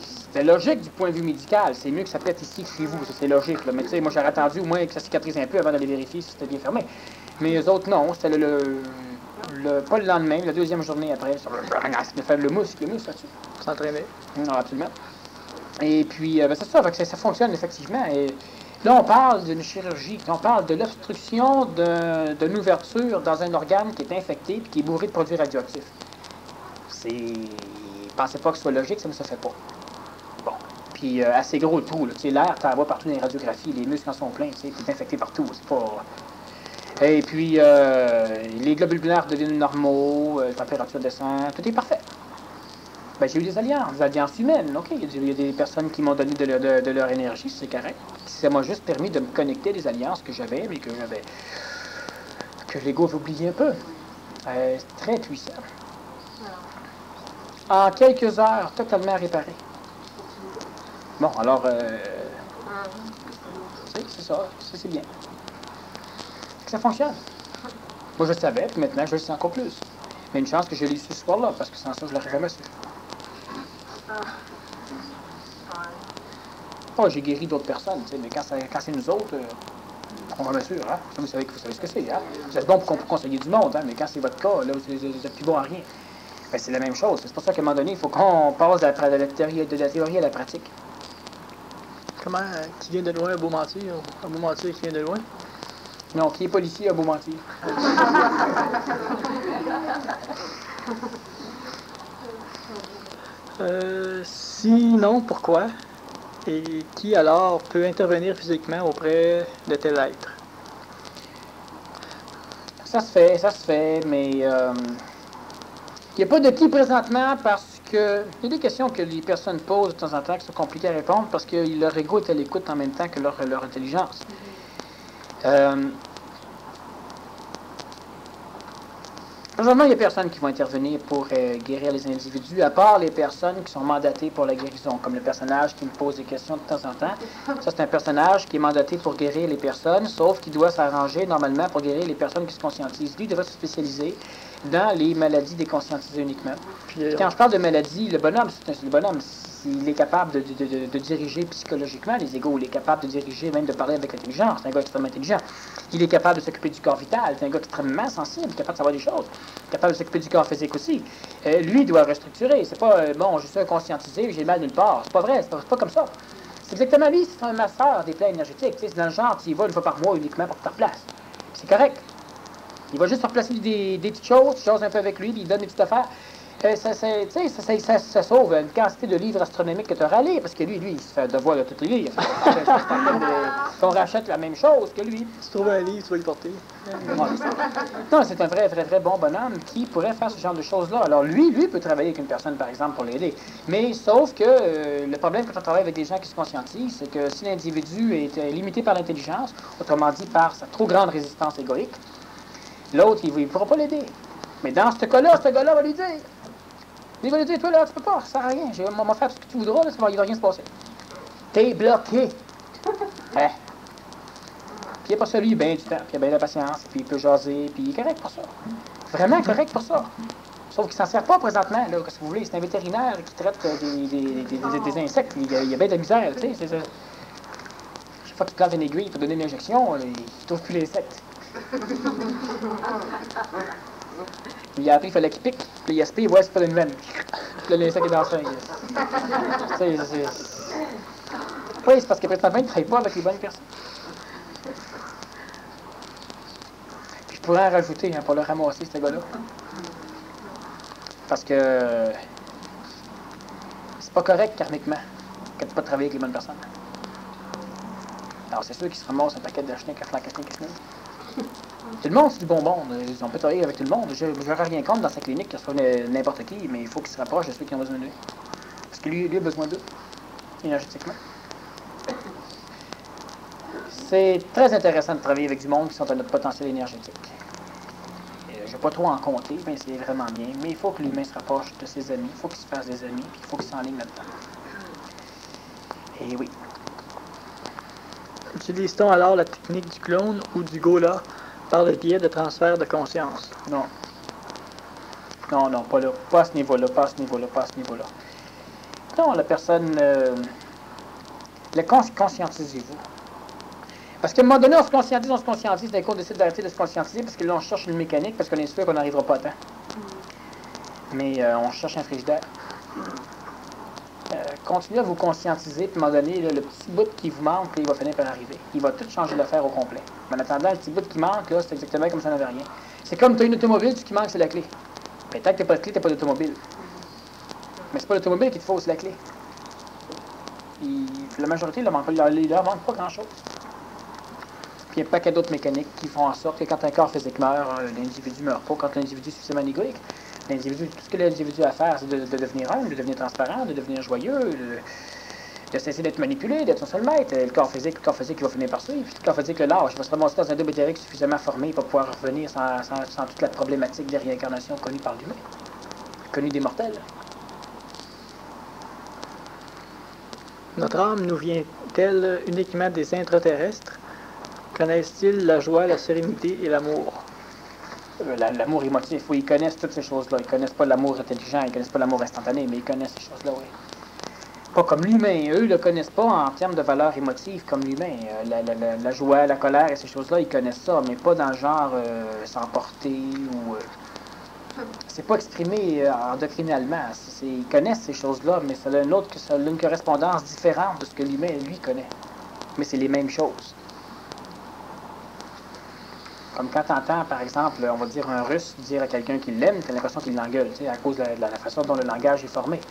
C'était logique du point de vue médical. C'est mieux que ça pète ici que chez vous, c'est logique. Là. Mais tu sais, moi j'aurais attendu au moins que ça cicatrise un peu avant d'aller vérifier si c'était bien fermé. Mais eux autres, non. C'était pas le lendemain, la deuxième journée après. De faire le muscle là-dessus. S'entraîner. Non, absolument. Et puis, c'est ça, ça fonctionne effectivement. Et là, on parle d'une chirurgie, on parle de l'obstruction d'une ouverture dans un organe qui est infecté et qui est bourré de produits radioactifs. Pensez pas que ce soit logique, ça ne se fait pas. Bon. Puis, assez gros le trou, là. Tu sais, l'air, tu en vois partout dans les radiographies, les muscles en sont pleins, tu sais, t'es infecté partout, c'est pas... Et puis, les globules blancs deviennent normaux, la température descend, tout est parfait. Ben, j'ai eu des alliances humaines, OK. Il y a des personnes qui m'ont donné de leur énergie, c'est correct. Ça m'a juste permis de me connecter à des alliances que j'avais, mais que l'ego avait oublié un peu. C'est très puissant. En quelques heures, totalement réparé. Bon, alors, c'est ça, c'est bien. Ça fonctionne. Moi, je le savais, puis maintenant, je le sais encore plus. Mais une chance que je l'ai su ce soir-là, parce que sans ça, je l'aurais jamais su. Oh, j'ai guéri d'autres personnes, tu sais, mais quand c'est nous autres, on va bien sûr, hein? Vous savez ce que c'est, hein? Vous êtes bon pour conseiller du monde, hein? Mais quand c'est votre cas, là, vous êtes plus bon à rien. Ben, c'est la même chose. C'est pour ça qu'à un moment donné, il faut qu'on passe de la théorie à la pratique. Comment, qui vient de loin, un beau mentir qui vient de loin? Non, qui est policier a beau mentir. Sinon, pourquoi? Et qui alors peut intervenir physiquement auprès de tel être? Ça se fait, mais il n'y a pas de qui présentement parce que il y a des questions que les personnes posent de temps en temps qui sont compliquées à répondre parce que leur ego est à l'écoute en même temps que leur intelligence. Présentement, il n'y a personne qui va intervenir pour guérir les individus, à part les personnes qui sont mandatées pour la guérison, comme le personnage qui me pose des questions de temps en temps. Ça, c'est un personnage qui est mandaté pour guérir les personnes, sauf qu'il doit s'arranger normalement pour guérir les personnes qui se conscientisent. Lui, il devrait se spécialiser dans les maladies déconscientisées uniquement. Puis, quand je parle de maladie, le bonhomme, il est capable de diriger psychologiquement les égos, il est capable de diriger, même de parler avec l'intelligence. C'est un gars extrêmement intelligent. Il est capable de s'occuper du corps vital. C'est un gars extrêmement sensible, capable de savoir des choses. Capable de s'occuper du corps physique aussi. Lui, il doit restructurer. C'est pas, bon, je suis un conscientisé, j'ai mal nulle part. C'est pas vrai, c'est pas comme ça. C'est exactement lui, c'est un masseur des plans énergétiques. C'est dans le genre, tu y vas une fois par mois uniquement pour que tu replaces. C'est correct. Il va juste replacer des petites choses, tu choses un peu avec lui, puis il donne des petites affaires. Ça sauve une quantité de livres astronomiques que tu auras à lire, parce que lui, il se fait devoir de tout lire. On rachète la même chose que lui. Si tu trouves un livre, tu vas le porter. Non, c'est un vrai bon bonhomme qui pourrait faire ce genre de choses-là. Alors lui peut travailler avec une personne, par exemple, pour l'aider. Mais sauf que le problème quand on travaille avec des gens qui se conscientisent, c'est que si l'individu est limité par l'intelligence, autrement dit par sa trop grande résistance égoïque, l'autre, il ne pourra pas l'aider. Mais dans ce cas-là, ce gars-là va lui dire... Il va lui dire, toi là, tu peux pas, ça sert à rien. On va faire ce que tu voudras, là, il va rien se passer. T'es bloqué. Hein? Puis après ça, lui, il a bien du temps, puis il a bien de la patience, puis il peut jaser, puis il est correct pour ça. Vraiment correct pour ça. Sauf qu'il s'en sert pas présentement, là, qu'est-ce que vous voulez. C'est un vétérinaire qui traite des insectes, il a bien de la misère, tu sais. Chaque fois qu'il plante une aiguille pour donner une injection, il ne trouve plus l'insecte. Il a appris qu'il fallait qu'il pique, puis il aspire, il voit c'est pas une veine. L'insecte est dans ça. Oui, c'est parce que présentement, il ne travaille pas avec les bonnes personnes. Puis je pourrais en rajouter pour le ramasser, ce gars-là. Parce que c'est pas correct karmiquement que de ne pas travailler avec les bonnes personnes. Alors c'est sûr qu'ils se ramassent un paquet de chenilles, tout le monde, c'est du bonbon. On peut travailler avec tout le monde. Je n'aurais rien contre dans sa clinique que ce soit n'importe qui, mais il faut qu'il se rapproche de ceux qui ont besoin de lui. Parce que lui a besoin d'eux, énergétiquement. C'est très intéressant de travailler avec du monde qui sont à notre potentiel énergétique. Je ne vais pas trop en compter, mais c'est vraiment bien. Mais il faut que l'humain se rapproche de ses amis, il faut qu'il se fasse des amis, puis il faut qu'il s'enligne là-dedans. Et oui. Utilise-t-on alors la technique du clone ou du Gola par le biais de transfert de conscience? Non. Non, pas là. Pas à ce niveau-là, pas à ce niveau-là, pas à ce niveau-là. Non, la personne... conscientisez-vous. Parce qu'à un moment donné, on se conscientise, d'un coup, on décide d'arrêter de se conscientiser parce que là, on cherche une mécanique parce qu'on est sûr qu'on n'arrivera pas à temps. Mais on cherche un frigidaire. Continuez à vous conscientiser, puis à un moment donné, là, le petit bout qui vous manque, là, il va finir par arriver. Il va tout changer l'affaire au complet. Mais en attendant, le petit bout qui manque, là, c'est exactement comme ça n'avait rien. C'est comme tu as une automobile, ce qui manque, c'est la clé. Mais tant que tu n'as pas de clé, tu n'as pas d'automobile. Mais c'est pas l'automobile qui te faut, c'est la clé. La majorité, il leur manque pas grand-chose. Puis il y a un paquet d'autres mécaniques qui font en sorte que quand un corps physique meurt, l'individu ne meurt pas. Quand l'individu est suffisamment égoïque, tout ce que l'individu a à faire, c'est de devenir humble, de devenir transparent, de devenir joyeux, de cesser d'être manipulé, d'être son seul maître. Le corps physique, il va finir par suivre. Le corps physique, le lâche, il va se ramasser dans un double éthérique suffisamment formé pour pouvoir revenir sans toute la problématique des réincarnations connues par l'humain, connues des mortels. Notre âme nous vient-elle uniquement des intraterrestres? Connaissent-ils la joie, la sérénité et l'amour? L'amour émotif, oui, ils connaissent toutes ces choses-là. Ils connaissent pas l'amour intelligent, ils connaissent pas l'amour instantané, mais ils connaissent ces choses-là, oui. Pas comme l'humain. Eux, ils le connaissent pas en termes de valeur émotive comme l'humain. La joie, la colère et ces choses-là, ils connaissent ça, mais pas dans le genre s'emporter ou... c'est pas exprimé endocrinalement. Ils connaissent ces choses-là, mais ça a une correspondance différente de ce que l'humain, lui, connaît. Mais c'est les mêmes choses. Comme quand tu entends, par exemple, on va dire un Russe dire à quelqu'un qu'il l'aime, tu as l'impression qu'il l'engueule, à cause de la façon dont le langage est formé.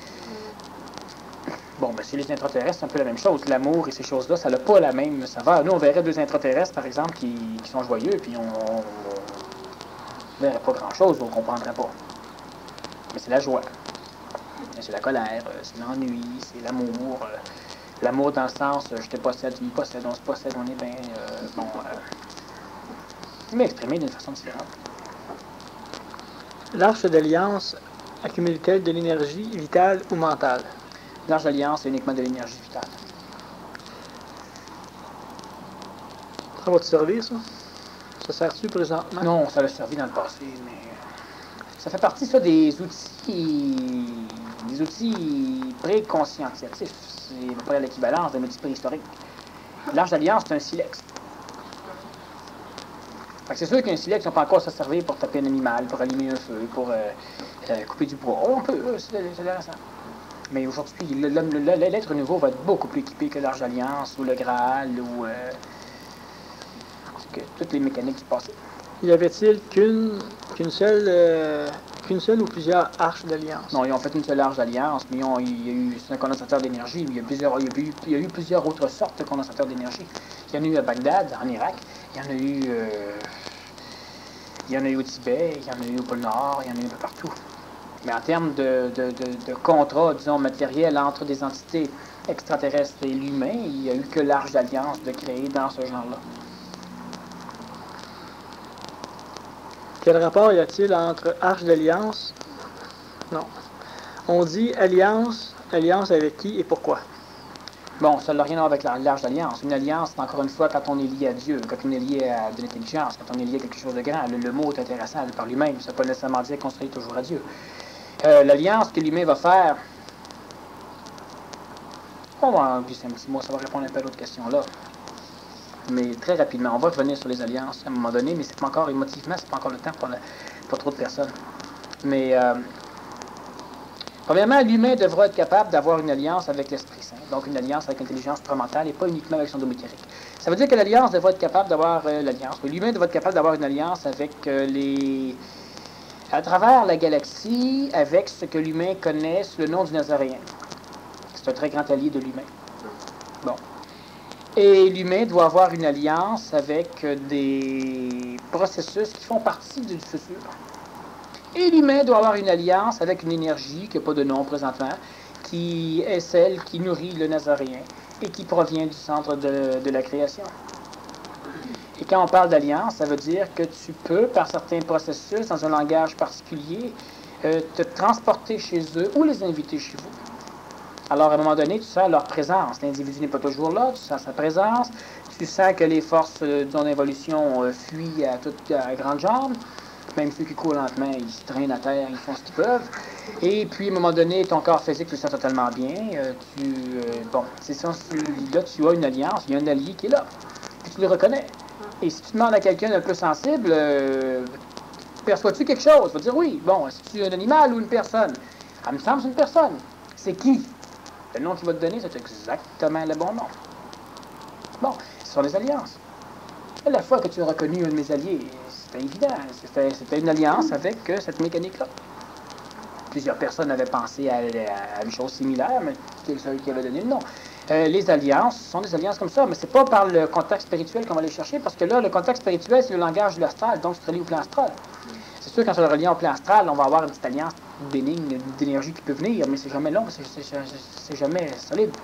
Bon, ben, chez les intraterrestres, c'est un peu la même chose. L'amour et ces choses-là, ça n'a pas la même saveur. Nous, on verrait deux intraterrestres, par exemple, qui sont joyeux, puis on ne verrait pas grand-chose, on ne comprendrait pas. Mais c'est la joie. C'est la colère, c'est l'ennui, c'est l'amour. L'amour dans le sens, je te possède, tu me possèdes, on se possède, on est bien... mais exprimé d'une façon différente. L'Arche d'Alliance accumule-t-elle de l'énergie vitale ou mentale? L'Arche d'Alliance, c'est uniquement de l'énergie vitale. Ça va te servir, ça? Ça sert-tu présentement? Non, ça l'a servi dans le passé, mais... ça fait partie, ça, des outils pré-conscientiatifs. C'est à peu près l'équivalence d'un outil préhistorique. L'Arche d'Alliance, c'est un silex. C'est sûr qu'un silex, on peut encore se servir pour taper un animal, pour allumer un feu, pour couper du bois. On peut, c'est intéressant. Mais aujourd'hui, l'être nouveau va être beaucoup plus équipé que l'Arche d'Alliance ou le Graal ou que toutes les mécaniques du passé. Y avait-il qu'une seule ou plusieurs arches d'alliance? Non, ils ont fait une seule arche d'alliance, mais c'est un condensateur d'énergie, mais il y a eu plusieurs autres sortes de condensateurs d'énergie. Il y en a eu à Bagdad, en Irak, il y en a eu au Tibet, il y en a eu au pôle Nord, il y en a eu un peu partout. Mais en termes de contrat, disons, matériel entre des entités extraterrestres et l'humain, il n'y a eu que l'arche d'alliance de créer dans ce genre-là. Quel rapport y a-t-il entre arche d'alliance? Non. On dit alliance avec qui et pourquoi? Bon, ça n'a rien à voir avec l'arche d'alliance. Une alliance, c'est encore une fois quand on est lié à Dieu, quand on est lié à de l'intelligence, quand on est lié à quelque chose de grand. Le mot est intéressant par lui-même, ça ne veut pas nécessairement dire qu'on se lie toujours à Dieu. L'alliance que l'humain va faire... On va glisser un petit mot, ça va répondre un peu à l'autre question là. Mais très rapidement, on va revenir sur les alliances à un moment donné, mais c'est pas encore émotivement, c'est pas encore le temps pour trop de personnes. Mais Premièrement, l'humain devra être capable d'avoir une alliance avec l'Esprit Saint, donc une alliance avec l'intelligence supramentale et pas uniquement avec son dôme éthérique. Ça veut dire que l'alliance devra être capable d'avoir l'humain devra être capable d'avoir une alliance avec à travers la galaxie, avec ce que l'humain connaît sous le nom du Nazaréen. C'est un très grand allié de l'humain. Bon. Et l'humain doit avoir une alliance avec des processus qui font partie du futur. Et l'humain doit avoir une alliance avec une énergie qui n'a pas de nom présentement, qui est celle qui nourrit le Nazaréen et qui provient du centre de la création. Et quand on parle d'alliance, ça veut dire que tu peux, par certains processus, dans un langage particulier, te transporter chez eux ou les inviter chez vous. Alors, à un moment donné, tu sens leur présence. L'individu n'est pas toujours là, tu sens sa présence, tu sens que les forces de ton évolution fuient à grandes jambes. Même ceux qui courent lentement, ils se traînent à terre, ils font ce qu'ils peuvent. Et puis, à un moment donné, ton corps physique le sent totalement bien. Bon, c'est ça, là, tu as une alliance, il y a un allié qui est là. Puis tu le reconnais. Et si tu demandes à quelqu'un d'un peu sensible, perçois-tu quelque chose? Il va dire oui. Bon, est-ce que tu es un animal ou une personne? Ça me semble que c'est une personne. C'est qui? Le nom qu'il va te donner, c'est exactement le bon nom. Bon, ce sont des alliances. Et la fois que tu as reconnu un de mes alliés, c'était évident. C'était une alliance avec cette mécanique-là. Plusieurs personnes avaient pensé à une chose similaire, mais c'est celui qui avait donné le nom. Les alliances sont des alliances comme ça, mais c'est pas par le contact spirituel qu'on va les chercher, parce que là, le contact spirituel, c'est le langage de l'astral, donc c'est relié au plan astral. C'est sûr, quand c'est relié au plan astral, on va avoir une petite alliance bénigne d'énergie qui peut venir, mais c'est jamais long, c'est jamais solide.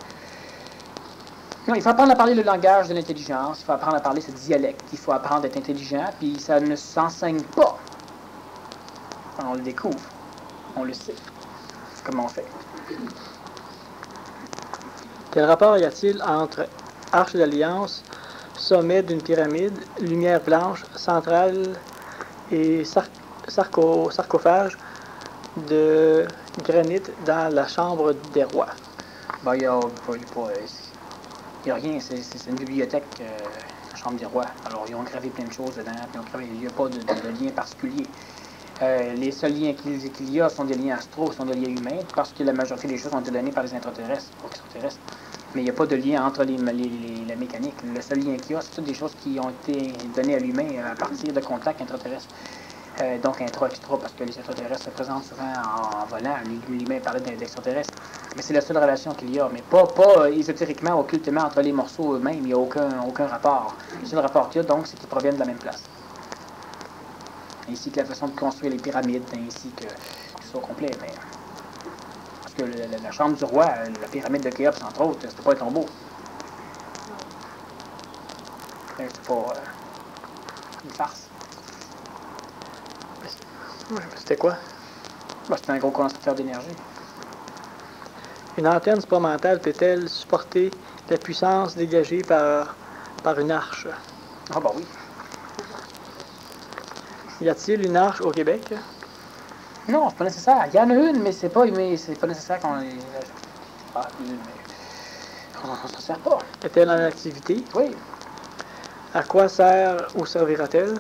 Non, il faut apprendre à parler le langage de l'intelligence, il faut apprendre à parler ce dialecte, il faut apprendre à être intelligent, puis ça ne s'enseigne pas. On le découvre, on le sait. Comment on fait? Quel rapport y a-t-il entre Arche d'Alliance, sommet d'une pyramide, lumière blanche, centrale et sarcophage de granit dans la chambre des rois? Ben, il n'y a rien, c'est une bibliothèque, la chambre des rois. Alors, ils ont gravé plein de choses dedans, puis il n'y a pas de lien particulier. Les seuls liens qu'il y a sont des liens astraux, sont des liens humains, parce que la majorité des choses ont été données par les extraterrestres. Mais il n'y a pas de lien entre la mécanique. Le seul lien qu'il y a, c'est toutes des choses qui ont été données à l'humain à partir de contacts intraterrestres. Donc intra-extra, parce que les extraterrestres se présentent souvent en volant. L'humain parlait d'extraterrestres. Mais c'est la seule relation qu'il y a. Mais pas ésotériquement, occultement, entre les morceaux eux-mêmes. Il n'y a aucun rapport. Le seul rapport qu'il y a, donc, c'est qu'ils proviennent de la même place. Ainsi que la façon de construire les pyramides, ainsi que tout ça au complet. Mais, parce que la chambre du roi, la pyramide de Khéops, entre autres, c'était pas un tombeau. C'était pas une farce. C'était quoi? Ben, c'était un gros condensateur d'énergie. Une antenne supramentale peut-elle supporter la puissance dégagée par une arche? Ah bah oui. Y a-t-il une arche au Québec? Non, c'est pas nécessaire. Il y en a une, mais c'est pas nécessaire qu'on les... Ah, une, mais... On s'en sert pas. Est-elle en activité? Oui. À quoi sert ou servira-t-elle?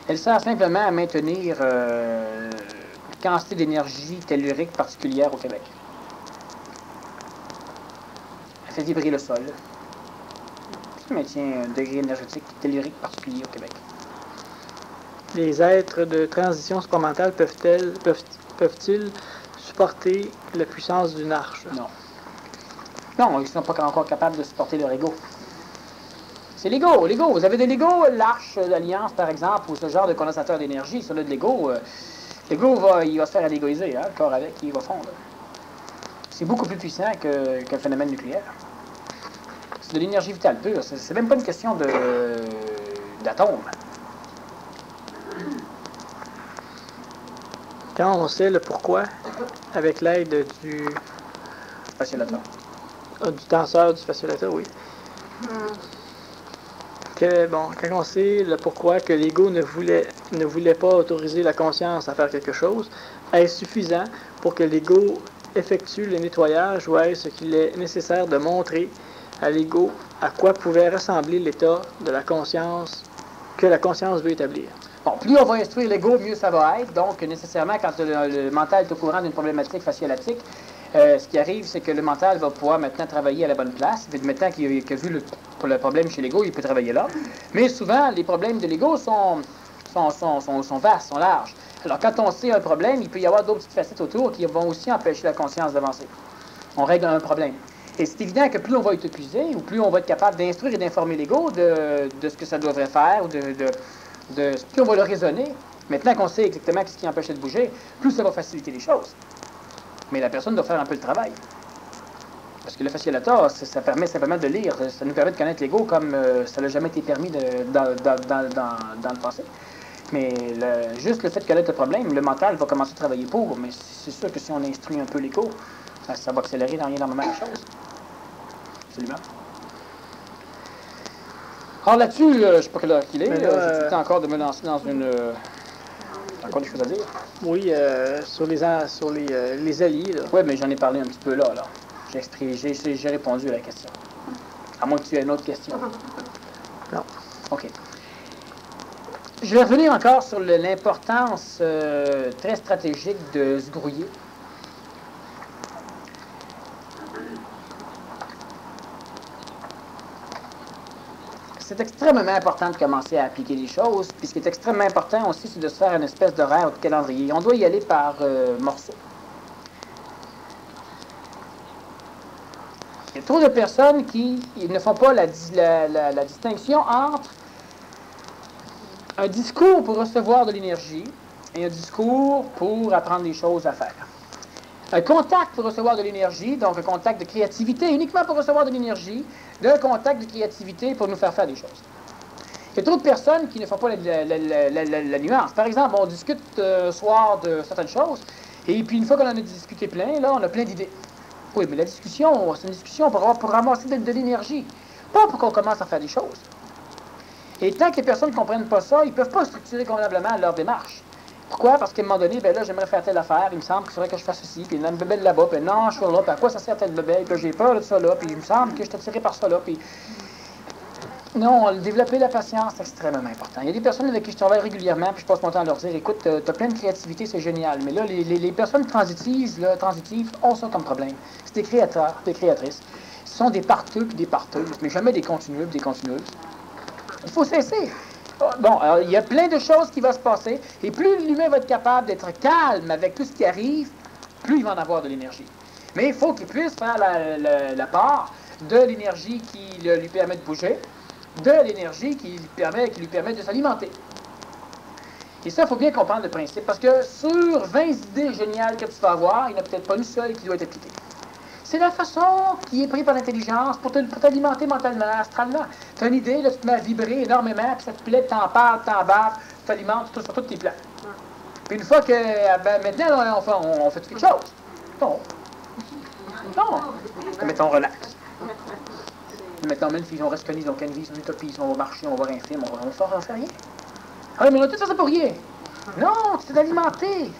Elle sert simplement à maintenir une quantité d'énergie tellurique particulière au Québec. Elle fait vibrer le sol. Ça maintient un degré énergétique tellurique particulier au Québec. Les êtres de transition supramentale peuvent-ils supporter la puissance d'une arche? Non. Non, ils ne sont pas encore capables de supporter leur ego. C'est l'ego, l'ego. Vous avez de l'ego, l'arche d'alliance, par exemple, ou ce genre de condensateur d'énergie. Sur de l'ego, l'ego il va se faire égoïser, hein, le corps avec, il va fondre. C'est beaucoup plus puissant qu'un phénomène nucléaire. C'est de l'énergie vitale pure. C'est même pas une question d'atomes. Quand on sait le pourquoi, avec l'aide du Spatiolateur. Du tenseur du spatiolateur, oui. Quand on sait le pourquoi que l'ego ne voulait pas autoriser la conscience à faire quelque chose, est-ce suffisant pour que l'ego effectue le nettoyage ou est-ce qu'il est nécessaire de montrer à l'ego à quoi pouvait ressembler l'état de la conscience que la conscience veut établir? Bon, plus on va instruire l'ego, mieux ça va être. Donc, nécessairement, quand le mental est au courant d'une problématique fasciolatique, ce qui arrive, c'est que le mental va pouvoir maintenant travailler à la bonne place. Maintenant qu'il a vu le problème chez l'ego, il peut travailler là. Mais souvent, les problèmes de l'ego sont vastes, sont larges. Alors, quand on sait un problème, il peut y avoir d'autres petites facettes autour qui vont aussi empêcher la conscience d'avancer. On règle un problème. Et c'est évident que plus on va être épuisé, ou plus on va être capable d'instruire et d'informer l'ego de ce que ça devrait faire, ou plus on va le raisonner, maintenant qu'on sait exactement ce qui empêchait de bouger, plus ça va faciliter les choses. Mais la personne doit faire un peu le travail. Parce que le fasciolator, ça permet simplement de lire, ça nous permet de connaître l'ego comme ça n'a jamais été permis dans le passé. Mais juste le fait de connaître le problème, le mental va commencer à travailler pour, mais c'est sûr que si on instruit un peu l'ego, ça va accélérer énormément la chose. Absolument. Alors là-dessus, je ne sais pas quelle heure qu'il est, j'ai tout le temps encore de me lancer dans une... encore des choses à dire. Oui, sur les alliés, là. Oui, mais j'en ai parlé un petit peu là. J'ai répondu à la question. À moins que tu aies une autre question. Non. OK. Je vais revenir encore sur l'importance très stratégique de se grouiller. C'est extrêmement important de commencer à appliquer les choses. Puis ce qui est extrêmement important aussi, c'est de se faire une espèce d'horaire de calendrier. On doit y aller par morceaux. Il y a trop de personnes qui ne font pas la distinction entre un discours pour recevoir de l'énergie et un discours pour apprendre des choses à faire. Un contact pour recevoir de l'énergie, donc un contact de créativité uniquement pour recevoir de l'énergie, d'un contact de créativité pour nous faire faire des choses. Il y a trop de personnes qui ne font pas la nuance. Par exemple, on discute soir de certaines choses, et puis une fois qu'on en a discuté plein, là, on a plein d'idées. Oui, mais la discussion, c'est une discussion pour ramasser de l'énergie, pas pour qu'on commence à faire des choses. Et tant que les personnes ne comprennent pas ça, ils ne peuvent pas structurer convenablement leur démarche. Pourquoi? Parce qu'à un moment donné, ben là, j'aimerais faire telle affaire, il me semble qu'il faudrait que je fasse ceci, puis il y a une bébelle là-bas, puis non, je suis là, puis à quoi ça sert telle bébelle, puis j'ai peur de ça là, puis il me semble que je suis attiré par ça là, puis... Non, développer la patience, c'est extrêmement important. Il y a des personnes avec qui je travaille régulièrement, puis je passe mon temps à leur dire, écoute, t'as plein de créativité, c'est génial, mais là, les personnes transitives ont ça comme problème. C'est des créateurs, des créatrices. Ce sont des parteux puis des parteuses, mais jamais des continueux puis des continueuses. Il faut cesser. Bon, alors, il y a plein de choses qui vont se passer, et plus l'humain va être capable d'être calme avec tout ce qui arrive, plus il va en avoir de l'énergie. Mais il faut qu'il puisse faire la part de l'énergie qui lui permet de bouger, de l'énergie qui lui permet de s'alimenter. Et ça, il faut bien comprendre le principe, parce que sur 20 idées géniales que tu vas avoir, il n'y en a peut-être pas une seule qui doit être appliquée. C'est la façon qui est prise par l'intelligence pour t'alimenter mentalement, astralement. Tu as une idée, là, tu te mets à vibrer énormément, puis ça te plaît, t'en parles, t'en baves, tu t'alimentes sur tous tes plans. Puis une fois que, maintenant, on fait quelque chose. Non. Non. Mettons, relax. Mettons, même s'ils ont resté ils ont qu'une vie, ils ont une utopie, on va marcher, on va voir un film, on fait rien. Ah oui, mais on a tout ça pour rien. Non, tu t'es alimenté.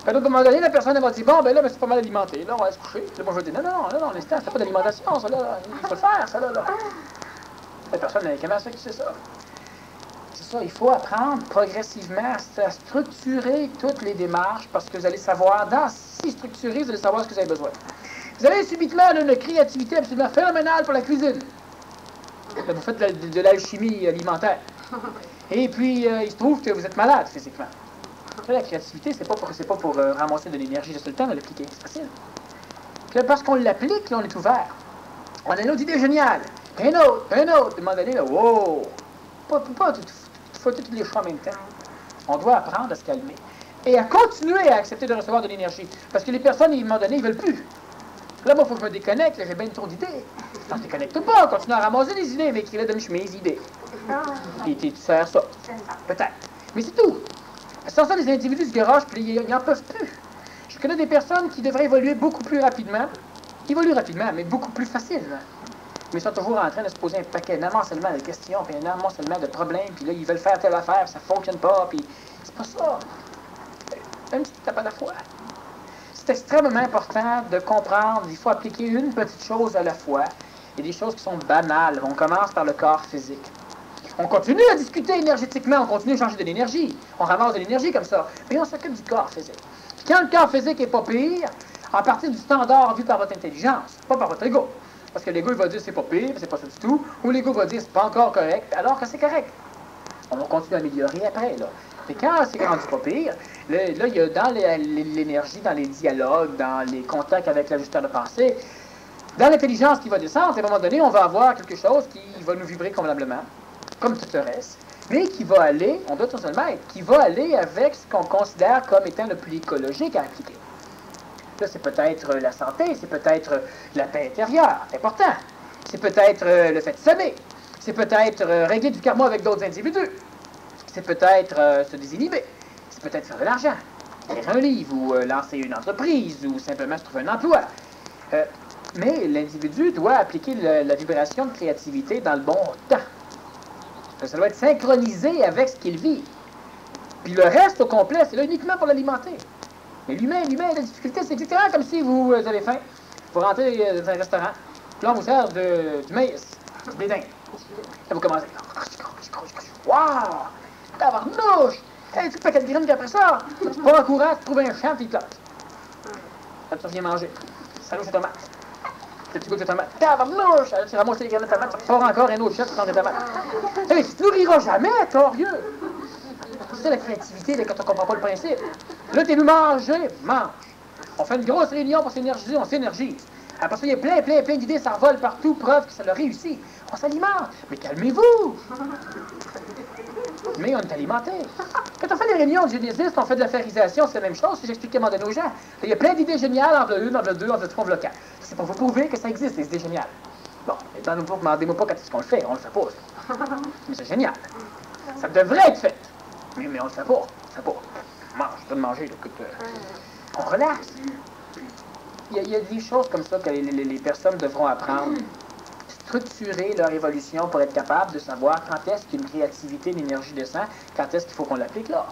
À un moment donné, la personne elle va dire, bon, ben là, c'est pas mal alimenté. Là, on va se coucher. Là, moi, je vais dire, non, l'instant, c'est pas d'alimentation, ça, là. Il faut le faire, ça, là. La personne, comment ça que c'est ça? C'est ça, il faut apprendre progressivement à structurer toutes les démarches parce que vous allez savoir, si structuré, vous allez savoir ce que vous avez besoin. Vous avez subitement une créativité absolument phénoménale pour la cuisine. Là, vous faites de l'alchimie alimentaire. Et puis, il se trouve que vous êtes malade physiquement. La créativité, c'est pas pour ramasser de l'énergie, juste le temps de l'appliquer. C'est facile. Là, parce qu'on l'applique, là, on est ouvert. On a une autre idée géniale. Un autre. À un moment donné, là, wow! Faut tous les choix en même temps. On doit apprendre à se calmer. Et à continuer à accepter de recevoir de l'énergie. Parce que les personnes, à un moment donné, ils veulent plus. Là, moi, il faut que je me déconnecte, là, j'ai bien trop d'idées. Non, je ne déconnecte pas, continue à ramasser des idées, mais écrire dans mes idées. Puis tu sers ça. Peut-être. Mais c'est tout. Sans ça, les individus se garagent, puis ils n'en peuvent plus. Je connais des personnes qui devraient évoluer beaucoup plus rapidement. Ils évoluent rapidement, mais beaucoup plus facilement. Mais ils sont toujours en train de se poser un paquet, énormément seulement de questions, puis énormément seulement de problèmes, puis là, ils veulent faire telle affaire, puis ça ne fonctionne pas, puis c'est pas ça. Même si tu n'as pas la foi. C'est extrêmement important de comprendre, il faut appliquer une petite chose à la fois. Il y a des choses qui sont banales. On commence par le corps physique. On continue à discuter énergétiquement, on continue à changer de l'énergie. On ramasse de l'énergie comme ça. Mais on s'occupe du corps physique. Puis quand le corps physique n'est pas pire, à partir du standard vu par votre intelligence, pas par votre ego. Parce que l'ego, il va dire c'est pas pire, c'est pas ça du tout. Ou l'ego va dire c'est pas encore correct, alors que c'est correct. On va continuer à améliorer après, là. Mais quand c'est rendu pas pire, là, il y a dans l'énergie, dans les dialogues, dans les contacts avec l'ajusteur de pensée, dans l'intelligence qui va descendre, à un moment donné, on va avoir quelque chose qui va nous vibrer convenablement, comme tout le reste, mais qui va aller, on doit tout seulement être, qui va aller avec ce qu'on considère comme étant le plus écologique à appliquer. Là, c'est peut-être la santé, c'est peut-être la paix intérieure, important. C'est peut-être le fait de s'aimer. C'est peut-être régler du karma avec d'autres individus. C'est peut-être se désinhiber. C'est peut-être faire de l'argent, écrire un livre, ou lancer une entreprise, ou simplement se trouver un emploi. Mais l'individu doit appliquer la vibration de créativité dans le bon temps. Ça doit être synchronisé avec ce qu'il vit. Puis le reste au complet, c'est là uniquement pour l'alimenter. Mais l'humain, la difficulté, c'est exactement comme si vous avez faim. Vous rentrez dans un restaurant, puis là, on vous sert du maïs, des dindes. Là, vous commencez. Waouh! Tabarnouche! Hey, tu paquet de graines, puis après ça, tu pars en courant, tu trouves un champ, puis il plante. Là, tu reviens manger. Salut, c'est tomate. Le petit goût de tomate. Tabarnouche! Là, tu ramasses les graines de tomate, tu pars encore un autre champ, tu prends des tomates. Hey, tu te nourriras jamais, torieux! C'est ça la créativité, là, quand on ne comprend pas le principe. Là, t'es venu manger, mange. On fait une grosse réunion pour s'énergiser, on s'énergise. Après ça, il y a plein d'idées, ça revole partout, preuve que ça l'a réussi. On s'alimente. Mais calmez-vous! Mais on est alimenté. Quand on fait les réunions de génésistes, on fait de la pharisation, c'est la même chose, j'explique comment donner aux gens. Il y a plein d'idées géniales, en le 1, en le 2, en le 3, en le 4. C'est pour vous prouver que ça existe, des idées géniales. Bon, et demandez-moi pas quand est-ce qu'on le fait, on le fait pas. Mais c'est génial. Ça devrait être fait. Mais on le fait pas. Mange, je donne manger, là, écoute, on relaxe. Il y a des choses comme ça que les personnes devront apprendre. Structurer leur évolution pour être capable de savoir quand est-ce qu'une créativité, une énergie descend, quand est-ce qu'il faut qu'on l'applique là.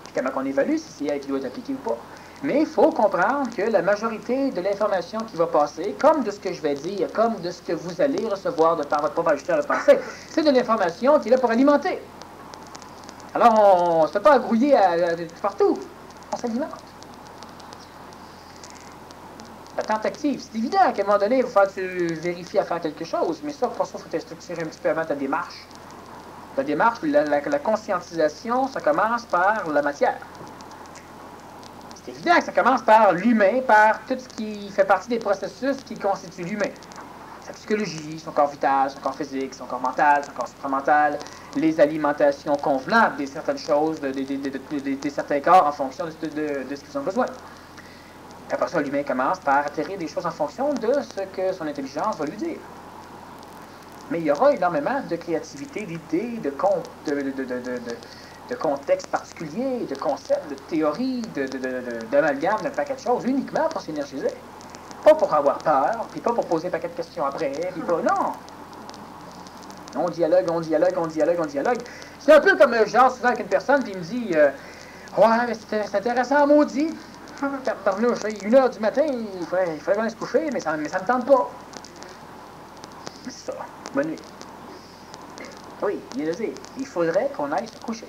Puis comment qu'on évalue si c'est elle qui doit être appliquée ou pas. Mais il faut comprendre que la majorité de l'information qui va passer, comme de ce que je vais dire, comme de ce que vous allez recevoir de par votre propre ajusteur de pensée, c'est de l'information qui est là pour alimenter. Alors, on ne se fait pas grouiller partout. On s'alimente. L'attente active, c'est évident qu'à un moment donné, il va falloir que tu vérifies à faire quelque chose, mais ça, pour ça, il faut te structurer un petit peu avant ta démarche. La démarche, la conscientisation, ça commence par la matière. C'est évident que ça commence par l'humain, par tout ce qui fait partie des processus qui constituent l'humain. Sa psychologie, son corps vital, son corps physique, son corps mental, son corps supramental, les alimentations convenables des certaines choses, des certains corps en fonction de ce qu'ils ont besoin. Après ça, l'humain commence par atterrir des choses en fonction de ce que son intelligence va lui dire. Mais il y aura énormément de créativité, d'idées, de contextes particuliers, de concepts, de théories, d'amalgames, d'un paquet de choses, uniquement pour s'énergiser. Pas pour avoir peur, puis pas pour poser un paquet de questions après, puis pas... Non! On dialogue. C'est un peu comme genre souvent avec une personne, puis il me dit ouais, mais c'est intéressant, maudit. Tabarnouche, 1h du matin, il faudrait qu'on aille se coucher, mais ça me tente pas. Mais c'est ça. Bonne nuit. Oui, il faudrait qu'on aille se coucher.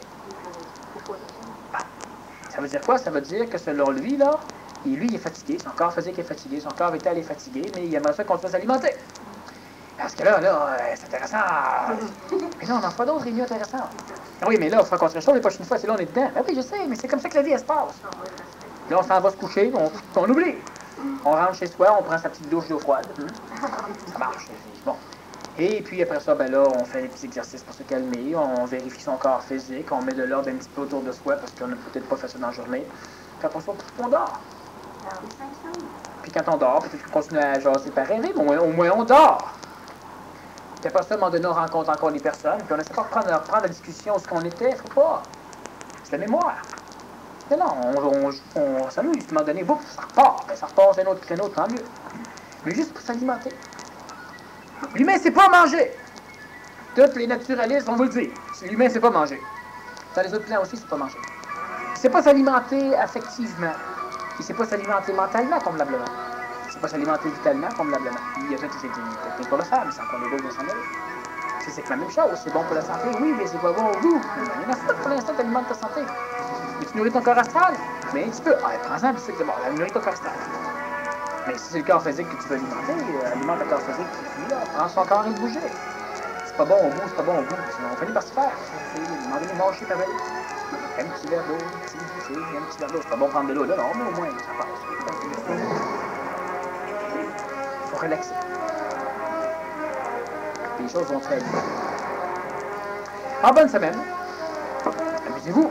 Ça veut dire quoi? Ça veut dire que selon lui, là, lui, il est fatigué, son corps physique est fatigué, son corps vital est fatigué, mais il aimerait ça continuer à s'alimenter. Parce que là, c'est intéressant. Mais là, on en fera d'autres réunions intéressantes. Oui, mais là, il faut qu'on se réchauffe les prochaines fois, c'est là, on est dedans. Ah oui, je sais, mais c'est comme ça que la vie, elle se passe. Là, on s'en va se coucher, on oublie. On rentre chez soi, on prend sa petite douche d'eau froide. Ça marche. Bon. Et puis après ça, ben là, on fait des petits exercices pour se calmer, on vérifie son corps physique, on met de l'ordre un petit peu autour de soi parce qu'on n'a peut-être pas fait ça dans la journée. Quand on sort, on dort. Puis quand on dort, peut-être qu'on continue à jaser par rêver, mais au moins on dort. Puis après ça, à un moment donné, on rencontre encore des personnes, puis on essaie pas de reprendre la discussion où ce qu'on était, faut pas. C'est la mémoire. Mais non, on s'amuse, à un moment donné, bouf, ça repart. Ben, ça repart, c'est un autre créneau, tant mieux. Mais juste pour s'alimenter. L'humain, c'est pas manger. Tous les naturalistes vont vous le dire. L'humain, c'est pas manger. Dans les autres plans aussi, c'est pas manger. C'est pas s'alimenter affectivement. Et c'est pas s'alimenter mentalement, convenablement. C'est pas s'alimenter vitalement, convenablement. Il y a toutes ces techniques pour le faire, mais c'est encore des beaux de s'en aller. C'est la même chose. C'est bon pour la santé, oui, mais c'est pas bon au goût. Il y en a pas pour l'instant, t'alimentes ta santé. Mais tu nourris ton corps astral? Mais un petit peu. Ah, prends-en, puis c'est que bon, elle nourrit ton corps astral. Mais si c'est le corps physique que tu veux alimenter, alimente le corps physique qui finit là. Prends son corps et le bouger. C'est pas bon au goût, c'est pas bon au goût. On finit par se faire. Demander les mâcher pareil. Un petit verre d'eau, un petit verre d'eau. C'est pas bon de prendre de l'eau là, non, mais au moins, ça passe. Faut relaxer. Les choses vont très bien. En bonne semaine. Amusez-vous.